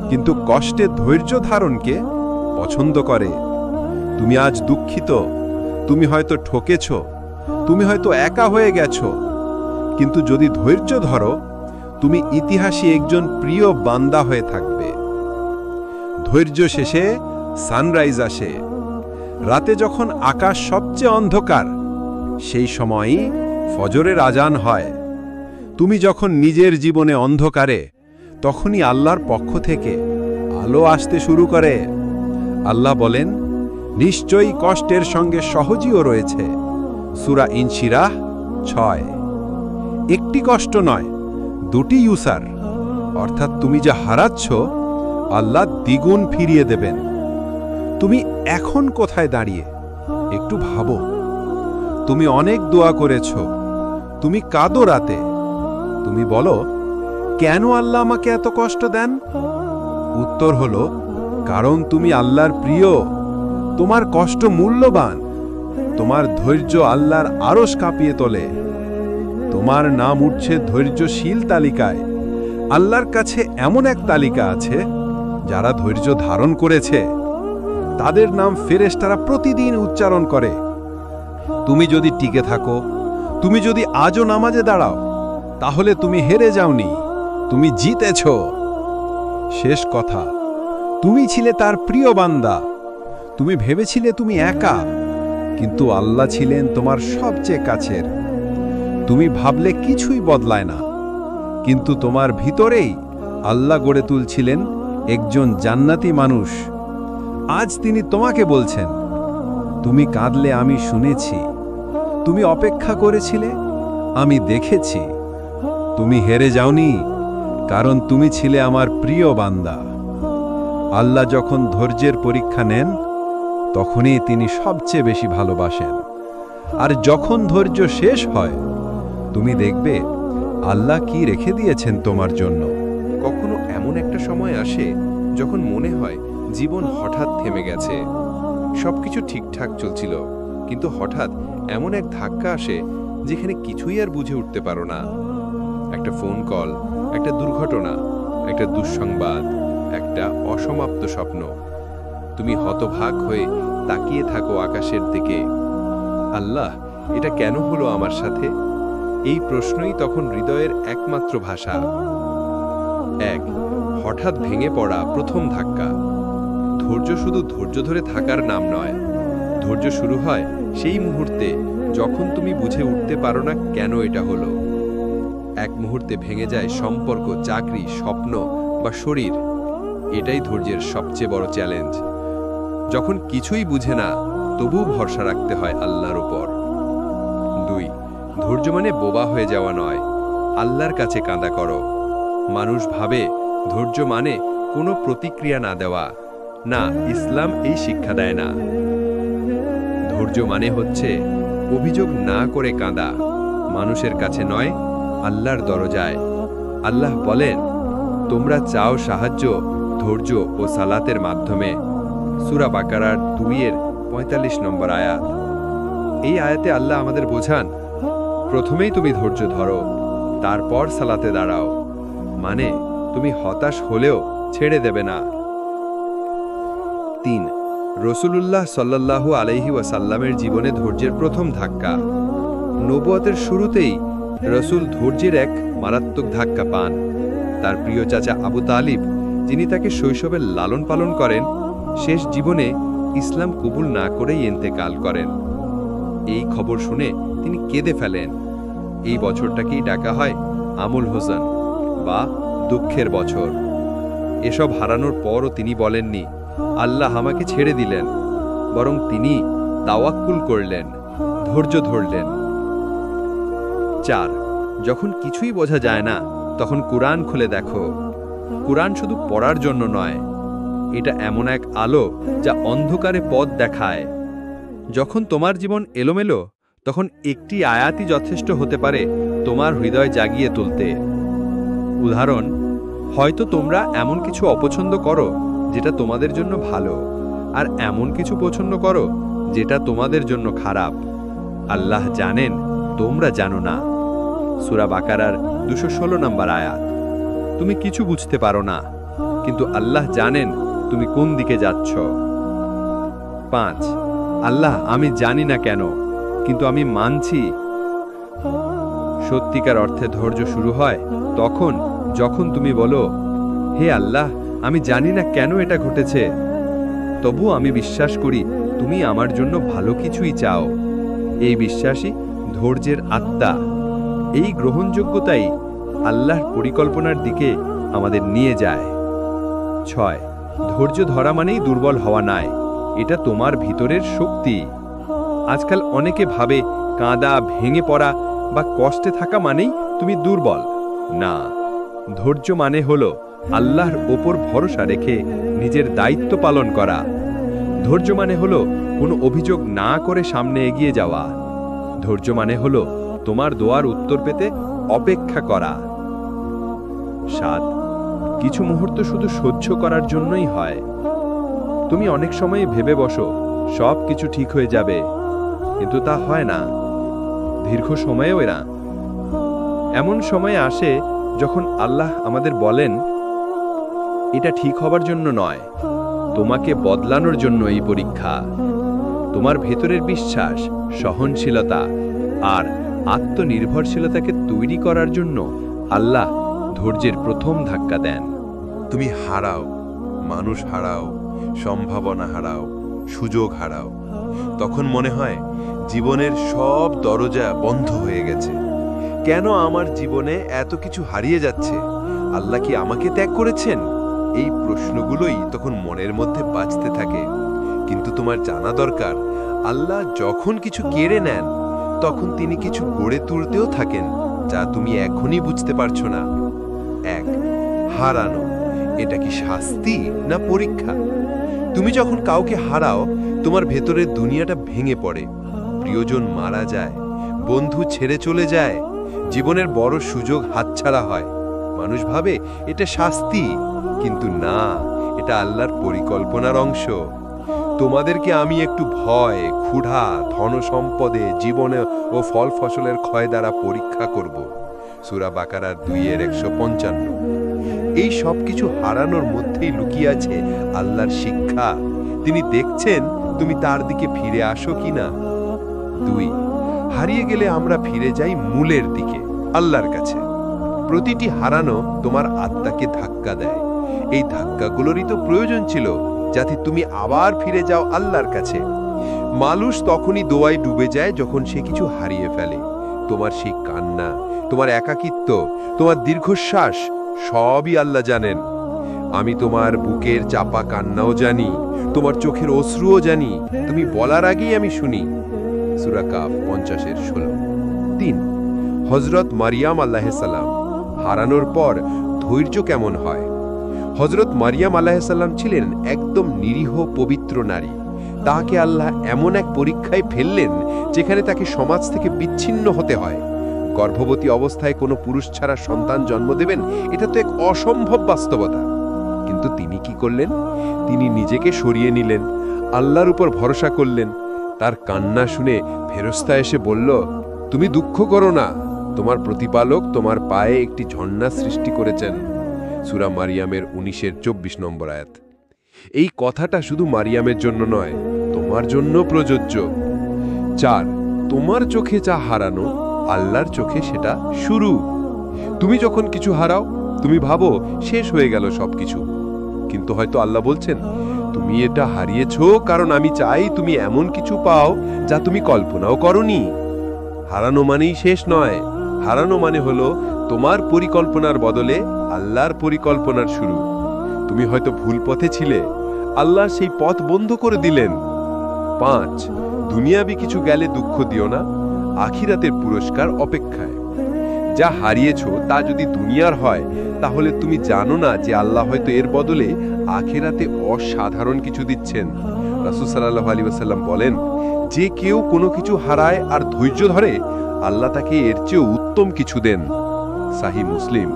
কিন্তু কষ্টে ধৈর্য ধারণকে পছন্দ করে। তুমি আজ দুঃখিত, তুমি হয়তো ঠকেছ, তুমি হয়তো একা হয়ে গেছো, কিন্তু যদি ধৈর্য ধরো, তুমি ইতিহাসে একজন প্রিয় বান্দা হয়ে থাকবে। ধৈর্য শেষে সানরাইজ আসে। রাতে যখন আকাশ সবচেয়ে অন্ধকার, সেই সময়ই ফজরের আজান হয়। তুমি যখন নিজের জীবনে অন্ধকারে, তখনই আল্লাহর পক্ষ থেকে আলো আসতে শুরু করে। আল্লাহ বলেন, নিশ্চয়ই কষ্টের সঙ্গে সহজীও রয়েছে। সূরা ইনশিরাহ 6। একটি কষ্ট নয়, দুটি ইউসার, অর্থাৎ তুমি যা হারাচ্ছ আল্লাহ দ্বিগুণ ফিরিয়ে দেবেন। তুমি এখন কোথায় দাঁড়িয়ে একটু ভাবো। তুমি অনেক দোয়া করেছ, তুমি কাঁদো রাতে, তুমি বলো, কেন আল্লাহ আমাকে এত কষ্ট দেন? উত্তর হলো, কারণ তুমি আল্লাহর প্রিয়, তোমার কষ্ট মূল্যবান, তোমার ধৈর্য আল্লাহর আরশ কাঁপিয়ে তোলে। তোমার নাম উঠছে ধৈর্যশীল তালিকায়। আল্লাহর কাছে এমন এক তালিকা আছে, যারা ধৈর্য ধারণ করেছে, তাদের নাম ফেরেশতারা প্রতিদিন উচ্চারণ করে। তুমি যদি টিকে থাকো, তুমি যদি আজও নামাজে দাঁড়াও, তাহলে তুমি হেরে যাওনি, তুমি জিতেছ। শেষ কথা, তুমি ছিলে তার প্রিয় বান্দা। তুমি ভেবেছিলে তুমি একা, কিন্তু আল্লাহ ছিলেন তোমার সবচেয়ে কাছের। তুমি ভাবলে কিছুই বদলায় না, কিন্তু তোমার ভিতরেই আল্লাহ গড়ে তুলছিলেন একজন জান্নাতি মানুষ। আজ তিনি তোমাকে বলছেন, তুমি কাঁদলে আমি শুনেছি, তুমি অপেক্ষা করেছিলে, আমি দেখেছি। তুমি হেরে যাওনি, কারণ তুমি ছিলে আমার প্রিয় বান্দা। আল্লাহ যখন ধৈর্যের পরীক্ষা নেন, তখনই তিনি সবচেয়ে বেশি ভালোবাসেন। আর যখন ধৈর্য শেষ হয়, তুমি দেখবে আল্লাহ কি রেখে দিয়েছেন তোমার জন্য। কখনো এমন একটা সময় আসে যখন মনে হয় জীবন হঠাৎ থেমে গেছে। সবকিছু ঠিকঠাক চলছিল, কিন্তু হঠাৎ এমন এক ধাক্কা আসে যেখানে কিছুই আর বুঝে উঠতে পারো না। একটা ফোন কল, একটা দুর্ঘটনা, একটা দুঃসংবাদ, একটা অসমাপ্ত স্বপ্ন। তুমি হতভাগ হয়ে তাকিয়ে থাকো আকাশের দিকে। আল্লাহ, এটা কেন হলো আমার সাথে? এই প্রশ্নই তখন হৃদয়ের একমাত্র ভাষা। এক, হঠাৎ ভেঙে পড়া প্রথম ধাক্কা। ধৈর্য শুধু ধৈর্য ধরে থাকার নাম নয়। ধৈর্য শুরু হয় সেই মুহূর্তে যখন তুমি বুঝে উঠতে পারো না কেন এটা হলো। এক মুহূর্তে ভেঙে যায় সম্পর্ক, চাকরি, স্বপ্ন বা শরীর। এটাই ধৈর্যের সবচেয়ে বড় চ্যালেঞ্জ। যখন কিছুই বুঝে না, তবু ভরসা রাখতে হয় আল্লাহর উপর। 2, ধৈর্য মানে বোবা হয়ে যাওয়া নয়, আল্লাহর কাছে কাঁদা করো। মানুষ ভাবে ধৈর্য মানে কোনো প্রতিক্রিয়া না দেওয়া। না, ইসলাম এই শিক্ষা দেয় না। ধৈর্য মানে হচ্ছে অভিযোগ না করে কাঁদা, মানুষের কাছে নয়, আল্লাহর দরজায়। আল্লাহ বলেন, তোমরা চাও সাহায্য ধৈর্য ও সালাতের মাধ্যমে। সূরা বাকারার 2-45 নম্বর আয়াত। এই আয়াতে আল্লাহ আমাদের বোঝান, প্রথমেই তুমি ধৈর্য ধরো, তারপর সালাতে দাঁড়াও। মানে তুমি হতাশ হলেও ছেড়ে দেবে না। 3, রাসূলুল্লাহ সাল্লাল্লাহু আলাইহি ওয়াসাল্লামের জীবনে ধৈর্যের প্রথম ধাক্কা। নবুয়তের শুরুতেই রাসূল ধৈর্যের এক মারাত্মক ধাক্কা পান। তার প্রিয় চাচা আবু তালিব, যিনি তাকে শৈশবে লালন পালন করেন, শেষ জীবনে ইসলাম কবুল না করেই ইন্তেকাল করেন। এই খবর শুনে তিনি কেঁদে ফেলেন। এই বছরটাকেই ডাকা হয় আমুল হুজন বা দুঃখের বছর। এসব হারানোর পরও তিনি বলেননি, আল্লাহ আমাকে ছেড়ে দিলেন, বরং তিনি তাওয়াক্কুল করলেন, ধৈর্য ধরলেন। 4, যখন কিছুই বোঝা যায় না, তখন কুরআন খুলে দেখো। কুরআন শুধু পড়ার জন্য নয়, এটা এমন এক আলো যা অন্ধকারে পথ দেখায়। যখন তোমার জীবন এলোমেলো, তখন একটি আয়াতই যথেষ্ট হতে পারে তোমার হৃদয় জাগিয়ে তুলতে। উদাহরণ, হয়তো তোমরা এমন কিছু অপছন্দ করো যেটা তোমাদের জন্য ভালো, আর এমন কিছু পছন্দ করো যেটা তোমাদের জন্য খারাপ। আল্লাহ জানেন, তোমরা জানো না। সূরা বাকারার 216 নম্বর আয়াত। তুমি কিছু বুঝতে পারো না, কিন্তু আল্লাহ জানেন তুমি কোন দিকে যাচ্ছ। 5, আল্লাহ আমি জানি না কেন, কিন্তু আমি মানছি। সত্যিকার অর্থে ধৈর্য শুরু হয় তখন যখন তুমি বলো, হে আল্লাহ, আমি জানি না কেন এটা ঘটেছে, তবু আমি বিশ্বাস করি তুমি আমার জন্য ভালো কিছুই চাও। এই বিশ্বাসই ধৈর্যের আত্মা। এই গ্রহণযোগ্যতাই আল্লাহর পরিকল্পনার দিকে আমাদের নিয়ে যায়। 6, ধৈর্য ধরা মানেই দুর্বল হওয়া নয়, এটা তোমার ভিতরের শক্তি। আজকাল অনেকে ভাবে কাঁদা, ভেঙে পড়া বা কষ্টে থাকা মানেই তুমি দুর্বল। না, ধৈর্য মানে হলো আল্লাহর ওপর ভরসা রেখে নিজের দায়িত্ব পালন করা। ধৈর্য মানে হলো কোনো অভিযোগ না করে সামনে এগিয়ে যাওয়া। ধৈর্য মানে হলো তোমার দোয়ার উত্তর পেতে অপেক্ষা করা। 7, কিছু মুহূর্ত শুধু সহ্য করার জন্যই হয়। তুমি অনেক সময় ভেবে বসো সব কিছু ঠিক হয়ে যাবে, কিন্তু তা হয় না। দীর্ঘ সময়েও এরা এমন সময় আসে যখন আল্লাহ আমাদের বলেন, এটা ঠিক হবার জন্য নয়, তোমাকে বদলানোর জন্য এই পরীক্ষা। তোমার ভেতরের বিশ্বাস, সহনশীলতা আর আত্মনির্ভরশীলতাকে তৈরি করার জন্য আল্লাহ ধৈর্যের প্রথম ধাক্কা দেন। তুমি হারাও, মানুষ হারাও, সম্ভাবনা হারাও, সুযোগ হারাও, তখন মনে হয় জীবনের সব দরজা বন্ধ হয়ে গেছে। কেন আমার জীবনে এত কিছু হারিয়ে যাচ্ছে? আল্লাহ কি আমাকে ত্যাগ করেছেন? এই প্রশ্নগুলোই তখন মনের মধ্যে বাজতে থাকে। কিন্তু তোমার জানা দরকার, আল্লাহ যখন কিছু কেড়ে নেন তখন তিনি কিছু গড়ে তুলতেও থাকেন, যা তুমি এখনই বুঝতে পারছো না। 1, হারানো। এটা কি শাস্তি না পরীক্ষা? তুমি যখন কাউকে হারাও, তোমার ভেতরের দুনিয়াটা ভেঙে পড়ে। প্রিয়জন মারা যায়, বন্ধু ছেড়ে চলে যায়, জীবনের বড় সুযোগ হাতছাড়া হয়। মানুষ ভাবে এটা শাস্তি, কিন্তু না, এটা আল্লাহর পরিকল্পনার অংশ। তোমাদেরকে আমি একটু ভয়, ক্ষুধা, ধন সম্পদে, জীবনে ও ফল ফসলের ক্ষয় দ্বারা পরীক্ষা করব। সূরা বাকারার 2:155। এই সব কিছু হারানোর মধ্যেই লুকিয়ে আছে আল্লাহর শিক্ষা। তিনি দেখছেন তুমি তার দিকে ফিরে আসো কিনা। 2, হারিয়ে গেলে আমরা ফিরে যাই মূলের দিকে, আল্লাহর কাছে। প্রতিটি হারানো তোমার আত্মাকে ধাক্কা দেয়। এই ধাক্কাগুলোরই তো প্রয়োজন ছিল, যাতে তুমি আবার ফিরে যাও আল্লাহর কাছে। মানুষ তখনই দোয়ায় ডুবে যায় যখন সে কিছু হারিয়ে ফেলে। তোমার সেই কান্না, তোমার একাকিত্ব, তোমার দীর্ঘশ্বাস সবই আল্লাহ জানেন। আমি তোমার বুকের চাপা কান্নাও জানি, তোমার চোখের অশ্রুও জানি। তুমি বলার আগেই আমি শুনি। সূরা কাফ 50:16। 3, হযরত মারিয়াম আলাইহিসসালাম। হারানোর পর ধৈর্য কেমন হয়? হযরত মারিয়াম আলাইহিসসালাম ছিলেন একদম নিরীহ পবিত্র নারী। তাকে আল্লাহ এমন এক পরীক্ষায় ফেললেন যেখানে তাকে সমাজ থেকে বিচ্ছিন্ন হতে হয়। গর্ভবতী অবস্থায় কোনো পুরুষ ছাড়া সন্তান জন্ম দেবেন, এটা তো এক অসম্ভব বাস্তবতা। কিন্তু তিনি কি করলেন? তিনি নিজেকে সরিয়ে নিলেন, আল্লাহর উপর ভরসা করলেন। তার কান্না শুনে ফেরেশতা এসে বলল, তুমি দুঃখ করো না, তোমার প্রতিপালক তোমার পায়ে একটি ঝর্ণা সৃষ্টি করেছেন। সূরা মারিয়ামের 19:24 নম্বর আয়াত। এই কথাটা শুধু মারিয়ামের জন্য নয়, তোমার জন্য প্রযোজ্য। 4, তোমার চোখে যা হারানো, আল্লাহর চোখে সেটা শুরু। তুমি যখন কিছু হারাও, তুমি ভাবো শেষ হয়ে গেল সবকিছু, কিন্তু হয়তো আল্লাহ বলছেন, তুমি এটা হারিয়েছো কারণ আমি চাই তুমি এমন কিছু পাও যা তুমি কল্পনাও করনি। হারানো মানেই শেষ নয়, হারানো মানে হলো তোমার পরিকল্পনার বদলে আল্লাহর পরিকল্পনার শুরু। তুমি হয়তো ভুল পথে ছিলে, আল্লাহ সেই পথ বন্ধ করে দিলেন। 5, দুনিয়াবি কিছু গেলে দুঃখ দিও না, আখিরাতের পুরস্কার অপেক্ষায়। যা হারিয়েছো তা যদি দুনিয়ার হয়, তাহলে তুমি জানো না যে আল্লাহ হয়তো এর বদলে আখিরাতে অসাধারণ কিছু দিচ্ছেন। রাসূল সাল্লাল্লাহু আলাইহি ওয়াসাল্লাম বলেন, যে কেউ কোনো কিছু হারায় আর ধৈর্য ধরে, আল্লাহ তাকে এর চেয়ে উত্তম কিছু দেন। সাহিহ মুসলিম।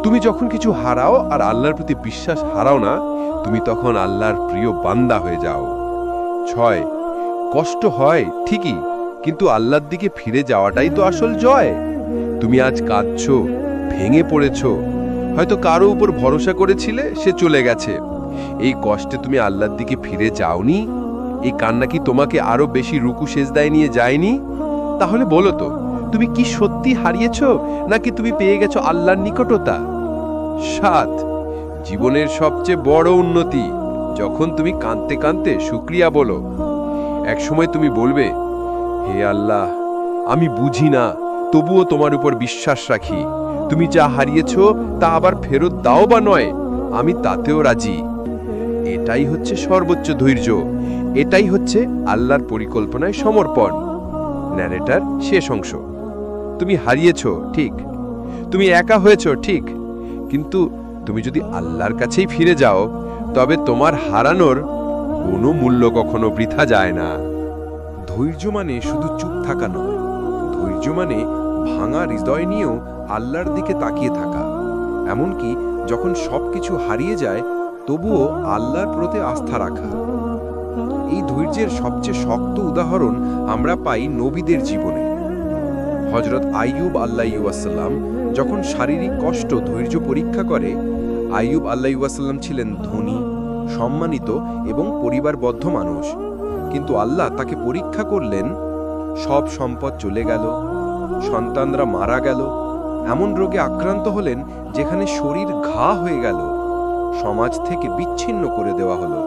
তুমি যখন কিছু হারাও আর আল্লাহর প্রতি বিশ্বাস হারাও না, তুমি তখন আল্লাহর প্রিয় বান্দা হয়ে যাও। 6, কষ্ট হয় ঠিকই, কিন্তু আল্লাহর দিকে ফিরে যাওয়াটাই তো আসল জয়। তুমি আজ কাঁদছো, ভেঙে পড়েছো, হয়তো কারো উপর ভরসা করেছিলে, সে চলে গেছে। এই কষ্টে তুমি আল্লাহর দিকে ফিরে যাওনি? এই কান্না কি তোমাকে আরো বেশি রুকু সেজদায় নিয়ে যায়নি? তাহলে বলো তো, তুমি কি সত্যি হারিয়েছো, নাকি তুমি পেয়ে গেছো আল্লাহর নিকটতা? 7, জীবনের সবচেয়ে বড় উন্নতি যখন তুমি কাঁদতে কাঁদতে শুকরিয়া বলো। একসময় তুমি বলবে, হে আল্লাহ, আমি বুঝি না, তবুও তোমার উপর বিশ্বাস রাখি। তুমি যা হারিয়েছ তা আবার ফেরত দাও বা নয়, আমি তাতেও রাজি। এটাই হচ্ছে সর্বোচ্চ ধৈর্য, এটাই হচ্ছে আল্লাহর পরিকল্পনায় সমর্পণ। ন্যারেটার শেষ অংশ। তুমি হারিয়েছ ঠিক, তুমি একা হয়েছ ঠিক, কিন্তু তুমি যদি আল্লাহর কাছেই ফিরে যাও, তবে তোমার হারানোর কোনো মূল্য কখনো বৃথা যায় না। ধৈর্য মানে শুধু চুপ থাকা নয়, ধৈর্য মানে ভাঙা হৃদয় নিয়েও আল্লাহর দিকে তাকিয়ে থাকা। এমনকি যখন সবকিছু হারিয়ে যায়, তবুও আল্লাহর প্রতি আস্থা রাখা। এই ধৈর্যের সবচেয়ে শক্ত উদাহরণ আমরা পাই নবীদের জীবনে। হযরত আইয়ুব আলাইহিসসালাম যখন শারীরিক কষ্ট ধৈর্য পরীক্ষা করে, আইয়ুব আলাইহিসসালাম ছিলেন ধনী, সম্মানিত এবং পরিবারবদ্ধ মানুষ, কিন্তু আল্লাহ তাকে পরীক্ষা করলেন। সব সম্পদ চলে গেল, সন্তানরা মারা গেল, এমন রোগে আক্রান্ত হলেন যেখানে শরীর ঘা হয়ে গেল, সমাজ থেকে বিচ্ছিন্ন করে দেওয়া হলো।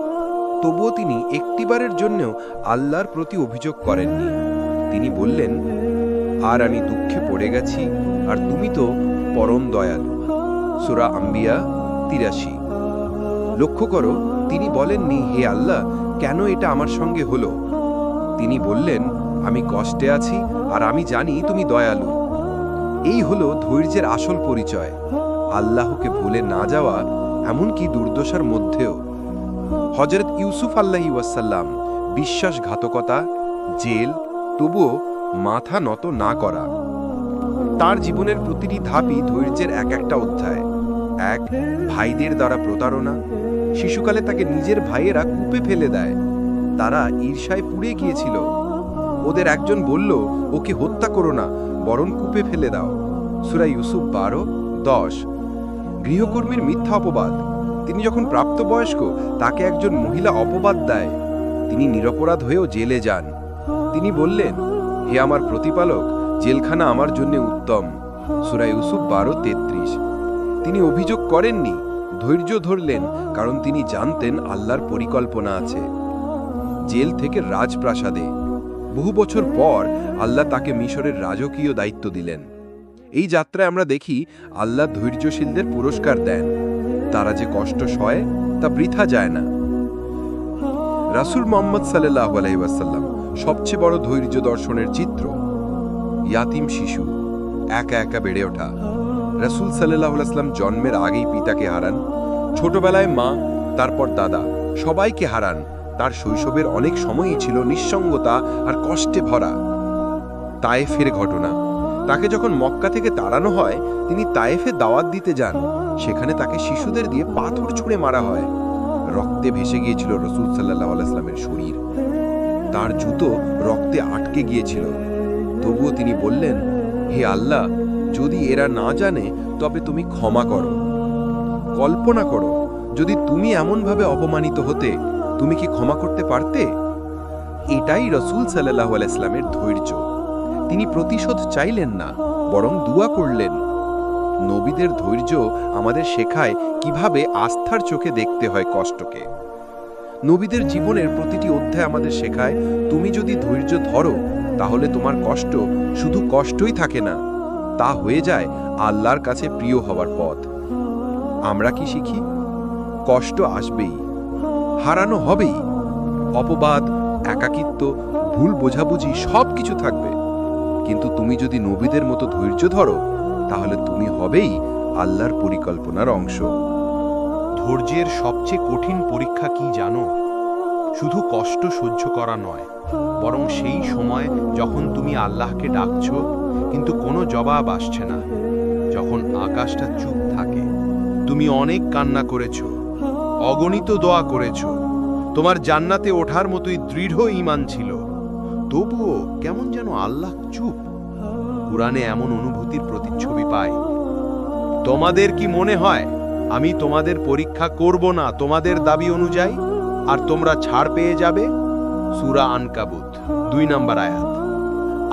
তবুও তিনি একটিবারের জন্যও আল্লাহর প্রতি অভিযোগ করেননি। তিনি বললেন, আর আমি দুঃখে পড়ে গেছি, আর তুমি তো পরম দয়ালু। সূরা আম্বিয়া 83। লক্ষ্য করো, তিনি বলেননি, হে আল্লাহ, কেন এটা আমার সঙ্গে হলো? তিনি বললেন, আমি কষ্টে আছি আর আমি জানি তুমি দয়ালু। এই হলো ধৈর্যের আসল পরিচয়, আল্লাহকে ভুলে না যাওয়া, এমনকি দুর্দশার মধ্যেও। হযরত ইউসুফ আলাইহিসসালাম, বিশ্বাসঘাতকতা, জেল, তবুও মাথা নত না করা। তার জীবনের প্রতিটি ধাপই ধৈর্যের এক একটা অধ্যায়। এক, ভাইদের দ্বারা প্রতারণা। শিশুকালে তাকে নিজের ভাইয়েরা কূপে ফেলে দেয়, তারা ঈর্ষায় পুড়ে গিয়েছিল। ওদের একজন বলল, ওকে হত্যা করো না, বরং কূপে ফেলে দাও। সূরা ইউসুফ 12:10। গৃহকর্মীর মিথ্যা অপবাদ। তিনি যখন প্রাপ্তবয়স্ক, তাকে একজন মহিলা অপবাদ দেয়, তিনি নিরপরাধ হয়েও জেলে যান। তিনি বললেন, হে আমার প্রতিপালক, জেলখানা আমার জন্য উত্তম। সূরা ইউসুফ 12:33। তিনি অভিযোগ করেননি, ধৈর্য ধরলেন, কারণ তিনি জানতেন আল্লাহর পরিকল্পনা আছে। জেল থেকে রাজপ্রাসাদে। বহু বছর পর আল্লাহ তাকে মিশরের রাজকীয় দায়িত্ব দিলেন। এই যাত্রায় আমরা দেখি আল্লাহ ধৈর্যশীলদের পুরস্কার দেন। তারা যে কষ্ট সয় তা বৃথা যায় না। রাসূল মুহাম্মদ সাল্লাল্লাহু আলাইহি ওয়াসাল্লাম সবচেয়ে বড় ধৈর্য দর্শনের চিত্র। ইয়াতিম শিশু, একা একা বেড়ে ওঠা। রাসূল সাল্লাল্লাহু আলাইহি ওয়াসাল্লাম জন্মের আগেই পিতাকে হারান, ছোটবেলায় মা, তারপর দাদা, সবাইকে হারান। তার শৈশবের অনেক সময়ই ছিল নিঃসঙ্গতা আর কষ্টে ভরা। তায়েফের ঘটনা। তাকে যখন মক্কা থেকে তাড়ানো হয়, তিনি তায়েফে দাওয়াত দিতে যান। সেখানে তাকে শিশুদের দিয়ে পাথর ছুঁড়ে মারা হয়। রক্তে ভেসে গিয়েছিল রাসূল সাল্লাল্লাহু আলাইহি ওয়াসাল্লামের শরীর। তার জুতো রক্তে আটকে গিয়েছিল। তবুও তিনি বললেন, হে আল্লাহ, যদি এরা না জানে তবে তুমি ক্ষমা করো। কল্পনা করো, যদি তুমি এমনভাবে অপমানিত হতে, তুমি কি ক্ষমা করতে পারতে? এটাই রাসূল সাল্লাল্লাহু আলাইহি ওয়াসাল্লামের ধৈর্য। তিনি প্রতিশোধ চাইলেন না, বরং দুআ করলেন। নবীদের ধৈর্য আমাদের শেখায় কিভাবে আস্থার চোখে দেখতে হয় কষ্টকে। নবীদের জীবনের প্রতিটি অধ্যায় আমাদের শেখায়, তুমি যদি ধৈর্য ধরো, তাহলে তোমার কষ্ট শুধু কষ্টই থাকে না, তা হয়ে যায় আল্লাহর কাছে প্রিয় হওয়ার পথ। আমরা কি শিখি? কষ্ট আসবেই, হারানো হবেই, অপবাদ, একাকিত্ব, ভুল বোঝাবুঝি সবকিছু থাকবে। কিন্তু তুমি যদি নবীদের মতো ধৈর্য ধরো, তাহলে তুমি হবেই আল্লাহর পরিকল্পনার অংশ। ধৈর্যের সবচেয়ে কঠিন পরীক্ষা কি জানো? শুধু কষ্ট সহ্য করা নয়, বরং সেই সময় যখন তুমি আল্লাহকে ডাকছো, কিন্তু কোনো জবাব আসছে না, যখন আকাশটা চুপ থাকে, তুমি অনেক কান্না করেছ, অগণিত দোয়া করেছ, তোমার জান্নাতে ওঠার মতোই দৃঢ় ঈমান ছিল, তবুও কেমন যেন আল্লাহ চুপ। কুরআনে এমন অনুভূতির প্রতিচ্ছবি পায়। তোমাদের কি মনে হয় আমি তোমাদের পরীক্ষা করব না তোমাদের দাবি অনুযায়ী, আর তোমরা ছাড় পেয়ে যাবে? সূরা আনকাবুত 2 নম্বর আয়াত।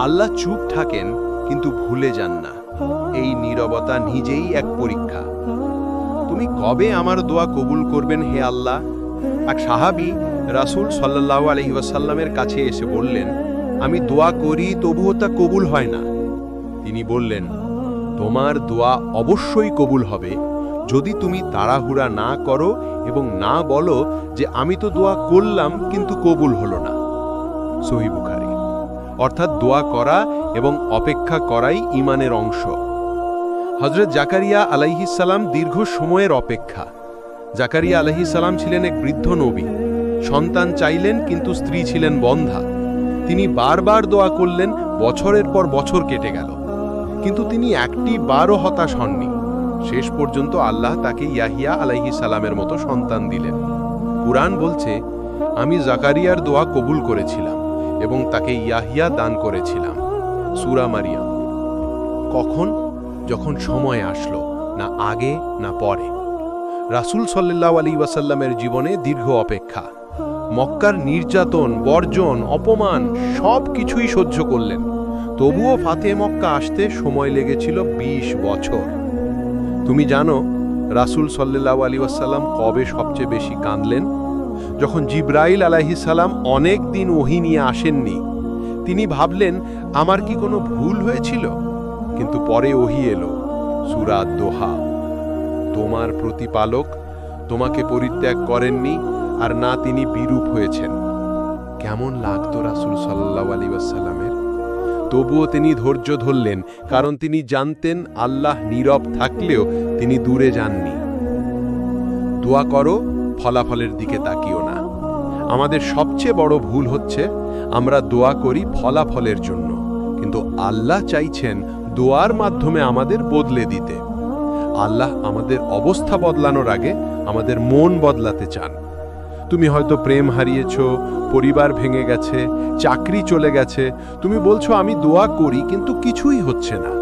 আল্লাহ চুপ থাকেন কিন্তু ভুলে যান না। এই নীরবতা নিজেই এক পরীক্ষা। তুমি কবে আমার দোয়া কবুল করবেন হে আল্লাহ? এক সাহাবী রাসূল সাল্লাল্লাহু আলাইহি ওয়াসাল্লামের কাছে এসে বললেন, আমি দোয়া করি তবুও তা কবুল হয় না। তিনি বললেন, তোমার দোয়া অবশ্যই কবুল হবে যদি তুমি তাড়াহুড়া না করো এবং না বলো যে আমি তো দোয়া করলাম কিন্তু কবুল হলো না। সহিহ বুখারী। অর্থাৎ দোয়া করা এবং অপেক্ষা করাই ঈমানের অংশ। হযরত জাকারিয়া আলাইহিস সালাম দীর্ঘ সময়ের অপেক্ষা। জাকারিয়া আলাইহিস সালাম ছিলেন এক বৃদ্ধ নবী। সন্তান চাইলেন কিন্তু স্ত্রী ছিলেন বন্ধ্যা। তিনি বারবার দোয়া করলেন, বছরের পর বছর কেটে গেল, কিন্তু তিনি একটি বারও হতাশ হননি। শেষ পর্যন্ত আল্লাহ তাকে ইয়াহিয়া আলাইহিস সালামের মতো সন্তান দিলেন। কুরআন বলছে, আমি জাকারিয়ার দোয়া কবুল করেছিলাম এবং তাকে ইয়াহিয়া দান করেছিলাম। সূরা মারিয়াম। কখন? যখন সময় আসলো, না আগে না পরে। রাসূল সাল্লাল্লাহু আলাইহি ওয়াসাল্লামের জীবনে দীর্ঘ অপেক্ষা। মক্কার নির্যাতন, বর্জন, অপমান সব কিছুই সহ্য করলেন। তবুও ফাতে মক্কা আসতে সময় লেগেছিল 20 বছর। তুমি জানো রাসূল সাল্লাল্লাহু আলাইহি ওয়াসাল্লাম কবে সবচেয়ে বেশি কাঁদলেন? যখন জিবরাইল আলাইহিস সালাম অনেক দিন ওহী নিয়ে আসেননি। তিনি ভাবলেন, আমার কি কোনো ভুল হয়েছিল? কিন্তু পরে ওহী এলো, সূরা দোহা। তোমার প্রতিপালক তোমাকে পরিত্যাগ করেননি, আর না তিনি বিরূপ হয়েছেন। কেমন লাগতো রাসূল সাল্লাল্লাহু আলাইহি ওয়াসাল্লামের? তবুও তিনি ধৈর্য ধরলেন, কারণ তিনি জানতেন আল্লাহ নীরব থাকলেও তিনি দূরে যাননি। দোয়া করো, ফলাফলের দিকে তাকিও না। আমাদের সবচেয়ে বড় ভুল হচ্ছে আমরা দোয়া করি ফলাফলের জন্য, কিন্তু আল্লাহ চাইছেন দোয়ার মাধ্যমে আমাদের বদলে দিতে। আল্লাহ আমাদের অবস্থা বদলানোর আগে আমাদের মন বদলাতে চান। তুমি হয়তো প্রেম হারিয়েছ, পরিবার ভেঙে গেছে, চাকরি চলে গেছে। তুমি বলছো আমি দোয়া করি কিন্তু কিছুই হচ্ছে না।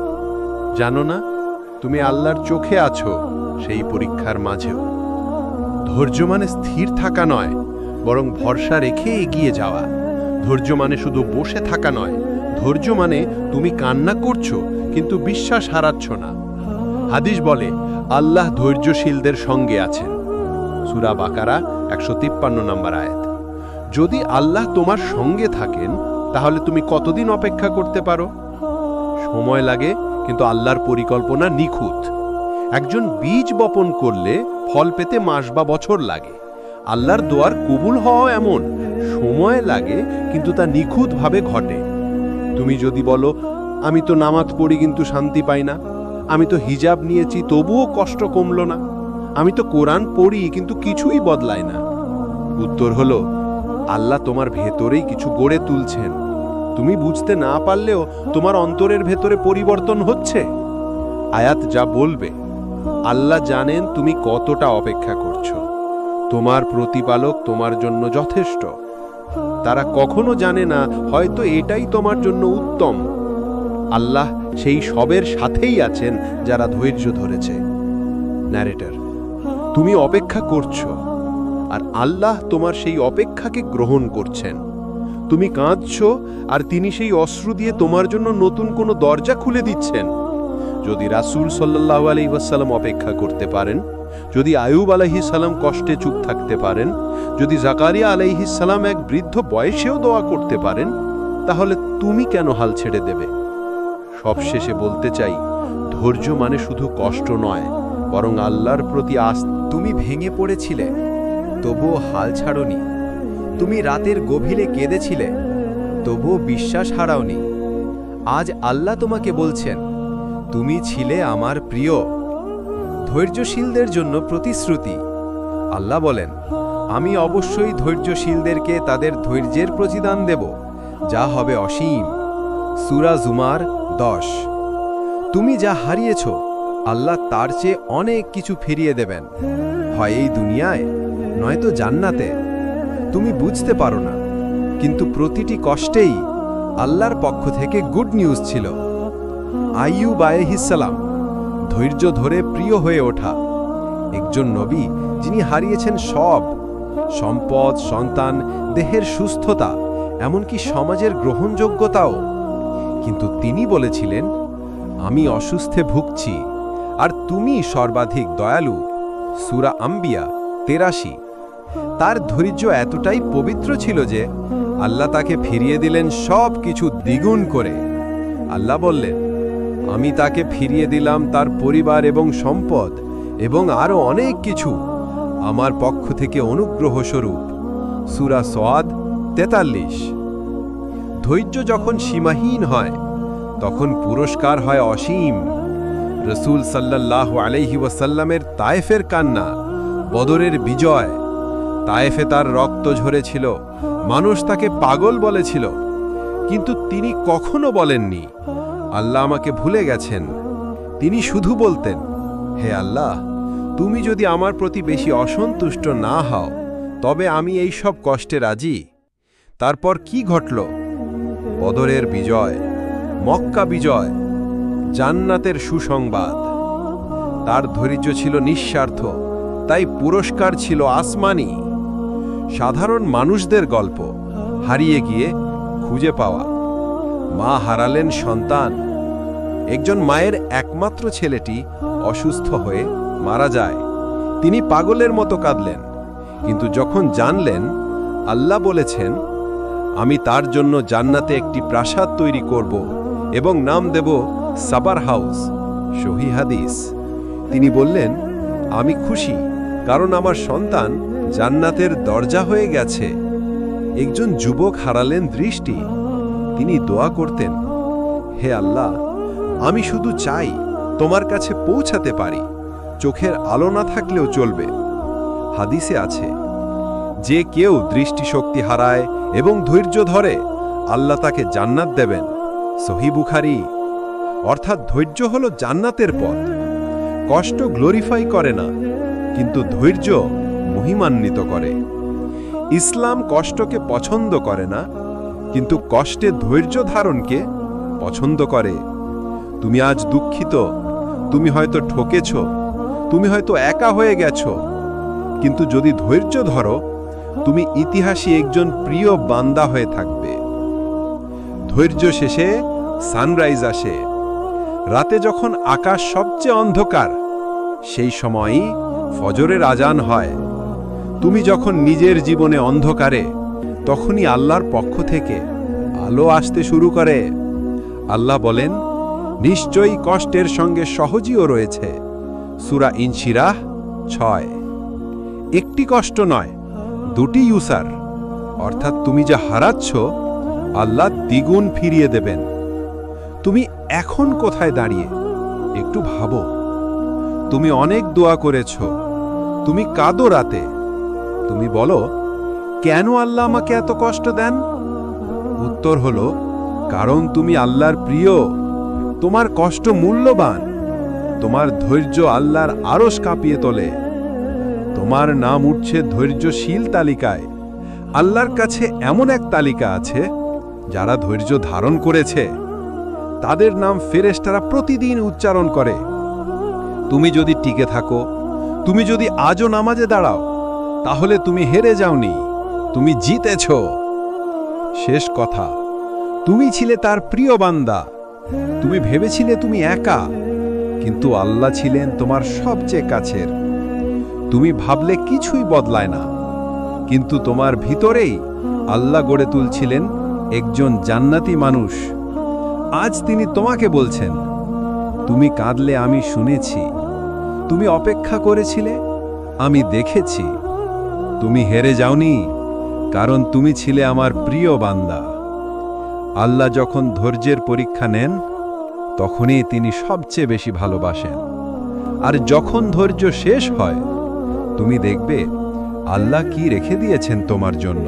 জানো না, তুমি আল্লাহর চোখে আছো সেই পরীক্ষার মাঝেও। ধৈর্য মানে স্থির থাকা নয়, বরং ভরসা রেখে এগিয়ে যাওয়া। ধৈর্য মানে শুধু বসে থাকা নয়, ধৈর্য মানে তুমি কান্না করছো কিন্তু বিশ্বাস হারাচ্ছ না। হাদিস বলে, আল্লাহ ধৈর্যশীলদের সঙ্গে আছেন। সূরা বাকারা 153 নম্বর আয়াত। যদি আল্লাহ তোমার সঙ্গে থাকেন, তাহলে তুমি কতদিন অপেক্ষা করতে পারো? সময় লাগে, কিন্তু আল্লাহর পরিকল্পনা নিখুঁত। একজন বীজ বপন করলে ফল পেতে মাস বা বছর লাগে। আল্লাহর দোয়ার কবুল হওয়া এমন, সময় লাগে কিন্তু তা নিখুঁতভাবে ঘটে। তুমি যদি বলো, আমি তো নামাজ পড়ি কিন্তু শান্তি পাই না, আমি তো হিজাব নিয়েছি তবুও কষ্ট কমলো না, আমি তো কোরআন পড়ি কিন্তু কিছুই বদলায় না, উত্তর হলো, আল্লাহ তোমার ভেতরেই কিছু গড়ে তুলছেন। তুমি বুঝতে না পারলেও তোমার অন্তরের ভেতরে পরিবর্তন হচ্ছে। আয়াত যা বলবে, আল্লাহ জানেন তুমি কতটা অপেক্ষা করছো। তোমার প্রতিপালক তোমার জন্য যথেষ্ট। তারা কখনো জানে না হয়তো এটাই তোমার জন্য উত্তম। আল্লাহ সেই সবের সাথেই আছেন যারা ধৈর্য ধরেছে। ন্যারেটর, তুমি অপেক্ষা করছো, আর আল্লাহ তোমার সেই অপেক্ষাকে গ্রহণ করছেন। তুমি কাঁদছো, আর তিনি সেই অশ্রু দিয়ে তোমার জন্য নতুন কোনো দরজা খুলে দিচ্ছেন। যদি রাসূল সাল্লাল্লাহু আলাইহি ওয়াসাল্লাম অপেক্ষা করতে পারেন, যদি আয়ুব আলাইহিস সালাম কষ্টে চুপ থাকতে পারেন, যদি জাকারিয়া আলাইহিস সালাম এক বৃদ্ধ বয়সেও দোয়া করতে পারেন, তাহলে তুমি কেন হাল ছেড়ে দেবে? সবশেষে বলতে চাই, ধৈর্য মানে শুধু কষ্ট নয়, বরং আল্লাহর প্রতি আস্থা। তুমি ভেঙে পড়েছিলে, তবুও হাল ছাড়োনি। তুমি রাতের গভীরে কেঁদেছিলে, তবুও বিশ্বাস হারাওনি। আজ আল্লাহ তোমাকে বলছেন, তুমি ছিলে আমার প্রিয়। ধৈর্যশীলদের জন্য প্রতিশ্রুতি। আল্লাহ বলেন, আমি অবশ্যই ধৈর্যশীলদেরকে তাদের ধৈর্যের প্রতিদান দেব, যা হবে অসীম। সূরা জুমার 10। তুমি যা হারিয়েছ আল্লাহ তার চেয়ে অনেক কিছু ফিরিয়ে দেবেন, হয় এই দুনিয়ায় নয়তো জান্নাতে। তুমি বুঝতে পারো না, কিন্তু প্রতিটি কষ্টেই আল্লাহর পক্ষ থেকে গুড নিউজ ছিল। আইয়ুব আলাইহিসসালাম ধৈর্য ধরে প্রিয় হয়ে ওঠা, একজন নবী যিনি হারিয়েছেন সব, সম্পদ, সন্তান, দেহের সুস্থতা, এমনকি সমাজের গ্রহণযোগ্যতাও, কিন্তু তিনি বলেছিলেন, আমি অসুস্থে ভুগছি আর তুমি সর্বাধিক দয়ালু। সূরা আম্বিয়া ৮৩। তার ধৈর্য এতটাই পবিত্র ছিল যে আল্লাহ তাকে ফিরিয়ে দিলেন সব কিছু দ্বিগুণ করে। আল্লাহ বললেন, আমি তাকে ফিরিয়ে দিলাম তার পরিবার এবং সম্পদ এবং আরও অনেক কিছু আমার পক্ষ থেকে অনুগ্রহ স্বরূপ। সূরা সওয়াদ ৪৩। ধৈর্য যখন সীমাহীন হয় তখন পুরস্কার হয় অসীম। রাসূল সাল্লাল্লাহু আলাইহি ওয়াসাল্লামের তায়েফের কান্না, বদরের বিজয়। তায়েফে তার রক্ত ঝরেছিল, মানুষ তাকে পাগল বলেছিল, কিন্তু তিনি কখনো বলেননি, আল্লাহ আমাকে ভুলে গেছেন। তিনি শুধু বলতেন, হে আল্লাহ, তুমি যদি আমার প্রতি বেশি অসন্তুষ্ট না হও তবে আমি এই সব কষ্টে রাজি। তারপর কি ঘটল? বদরের বিজয়, মক্কা বিজয়, জান্নাতের সুসংবাদ। তার ধৈর্য ছিল নিঃস্বার্থ, তাই পুরস্কার ছিল আসমানি। সাধারণ মানুষদের গল্প, হারিয়ে গিয়ে খুঁজে পাওয়া। মা হারালেন সন্তান। একজন মায়ের একমাত্র ছেলেটি অসুস্থ হয়ে মারা যায়। তিনি পাগলের মতো কাঁদলেন, কিন্তু যখন জানলেন আল্লাহ বলেছেন, আমি তার জন্য জান্নাতে একটি প্রাসাদ তৈরি করব এবং নাম দেব সাবার হাউস, সহিহ হাদিস, তিনি বললেন, আমি খুশি, কারণ আমার সন্তান জান্নাতের দরজা হয়ে গেছে। একজন যুবক হারালেন দৃষ্টি। তিনি দোয়া করতেন, হে আল্লাহ, আমি শুধু চাই তোমার কাছে পৌঁছাতে পারি, চোখের আলো না থাকলেও চলবে। হাদিসে আছে, যে কেউ দৃষ্টিশক্তি হারায় এবং ধৈর্য ধরে, আল্লাহ তাকে জান্নাত দেবেন, সহিহ বুখারী। অর্থাৎ ধৈর্য হলো জান্নাতের পথ। কষ্ট গ্লোরিফাই করে না, কিন্তু ধৈর্য মহিমান্বিত করে। ইসলাম কষ্টকে পছন্দ করে না, কিন্তু কষ্টে ধৈর্য ধারণকে পছন্দ করে। তুমি আজ দুঃখিত, তুমি হয়তো ঠকেছ, তুমি হয়তো একা হয়ে গেছ, কিন্তু যদি ধৈর্য ধরো, তুমি ইতিহাসে একজন প্রিয় বান্দা হয়ে থাকবে। ধৈর্য শেষে সানরাইজ আসে। রাতে যখন আকাশ সবচেয়ে অন্ধকার, সেই সময়ই ফজরের আজান হয়। তুমি যখন নিজের জীবনে অন্ধকারে, তখনই আল্লাহর পক্ষ থেকে আলো আসতে শুরু করে। আল্লাহ বলেন, নিশ্চয়ই কষ্টের সঙ্গে সহজীও রয়েছে। সূরা ইনশিরাহ ৬। একটি কষ্ট নয়, দুটি ইউসার, অর্থাৎ তুমি যা হারাচ্ছ আল্লাহ দ্বিগুণ ফিরিয়ে দেবেন। তুমি এখন কোথায় দাঁড়িয়ে একটু ভাবো। তুমি অনেক দোয়া করেছ, তুমি কাঁদো রাতে, তুমি বলো, কেন আল্লাহ আমাকে এত কষ্ট দেন? উত্তর হলো, কারণ তুমি আল্লাহর প্রিয়, তোমার কষ্ট মূল্যবান, তোমার ধৈর্য আল্লাহর আরশ কাঁপিয়ে তোলে। তোমার নাম উঠছে ধৈর্যশীল তালিকায়। আল্লাহর কাছে এমন এক তালিকা আছে, যারা ধৈর্য ধারণ করেছে, তাদের নাম ফেরেশতারা প্রতিদিন উচ্চারণ করে। তুমি যদি টিকে থাকো, তুমি যদি আজও নামাজে দাঁড়াও, তাহলে তুমি হেরে যাওনি, তুমি জিতেছ। শেষ কথা, তুমি ছিলে তার প্রিয় বান্দা। তুমি ভেবেছিলে তুমি একা, কিন্তু আল্লাহ ছিলেন তোমার সবচেয়ে কাছের। তুমি ভাবলে কিছুই বদলায় না, কিন্তু তোমার ভিতরেই আল্লাহ গড়ে তুলছিলেন একজন জান্নাতি মানুষ। আজ তিনি তোমাকে বলছেন, তুমি কাঁদলে আমি শুনেছি, তুমি অপেক্ষা করেছিলে, আমি দেখেছি। তুমি হেরে যাওনি, কারণ তুমি ছিলে আমার প্রিয় বান্দা। আল্লাহ যখন ধৈর্যের পরীক্ষা নেন, তখনই তিনি সবচেয়ে বেশি ভালোবাসেন। আর যখন ধৈর্য শেষ হয়, তুমি দেখবে আল্লাহ কি রেখে দিয়েছেন তোমার জন্য।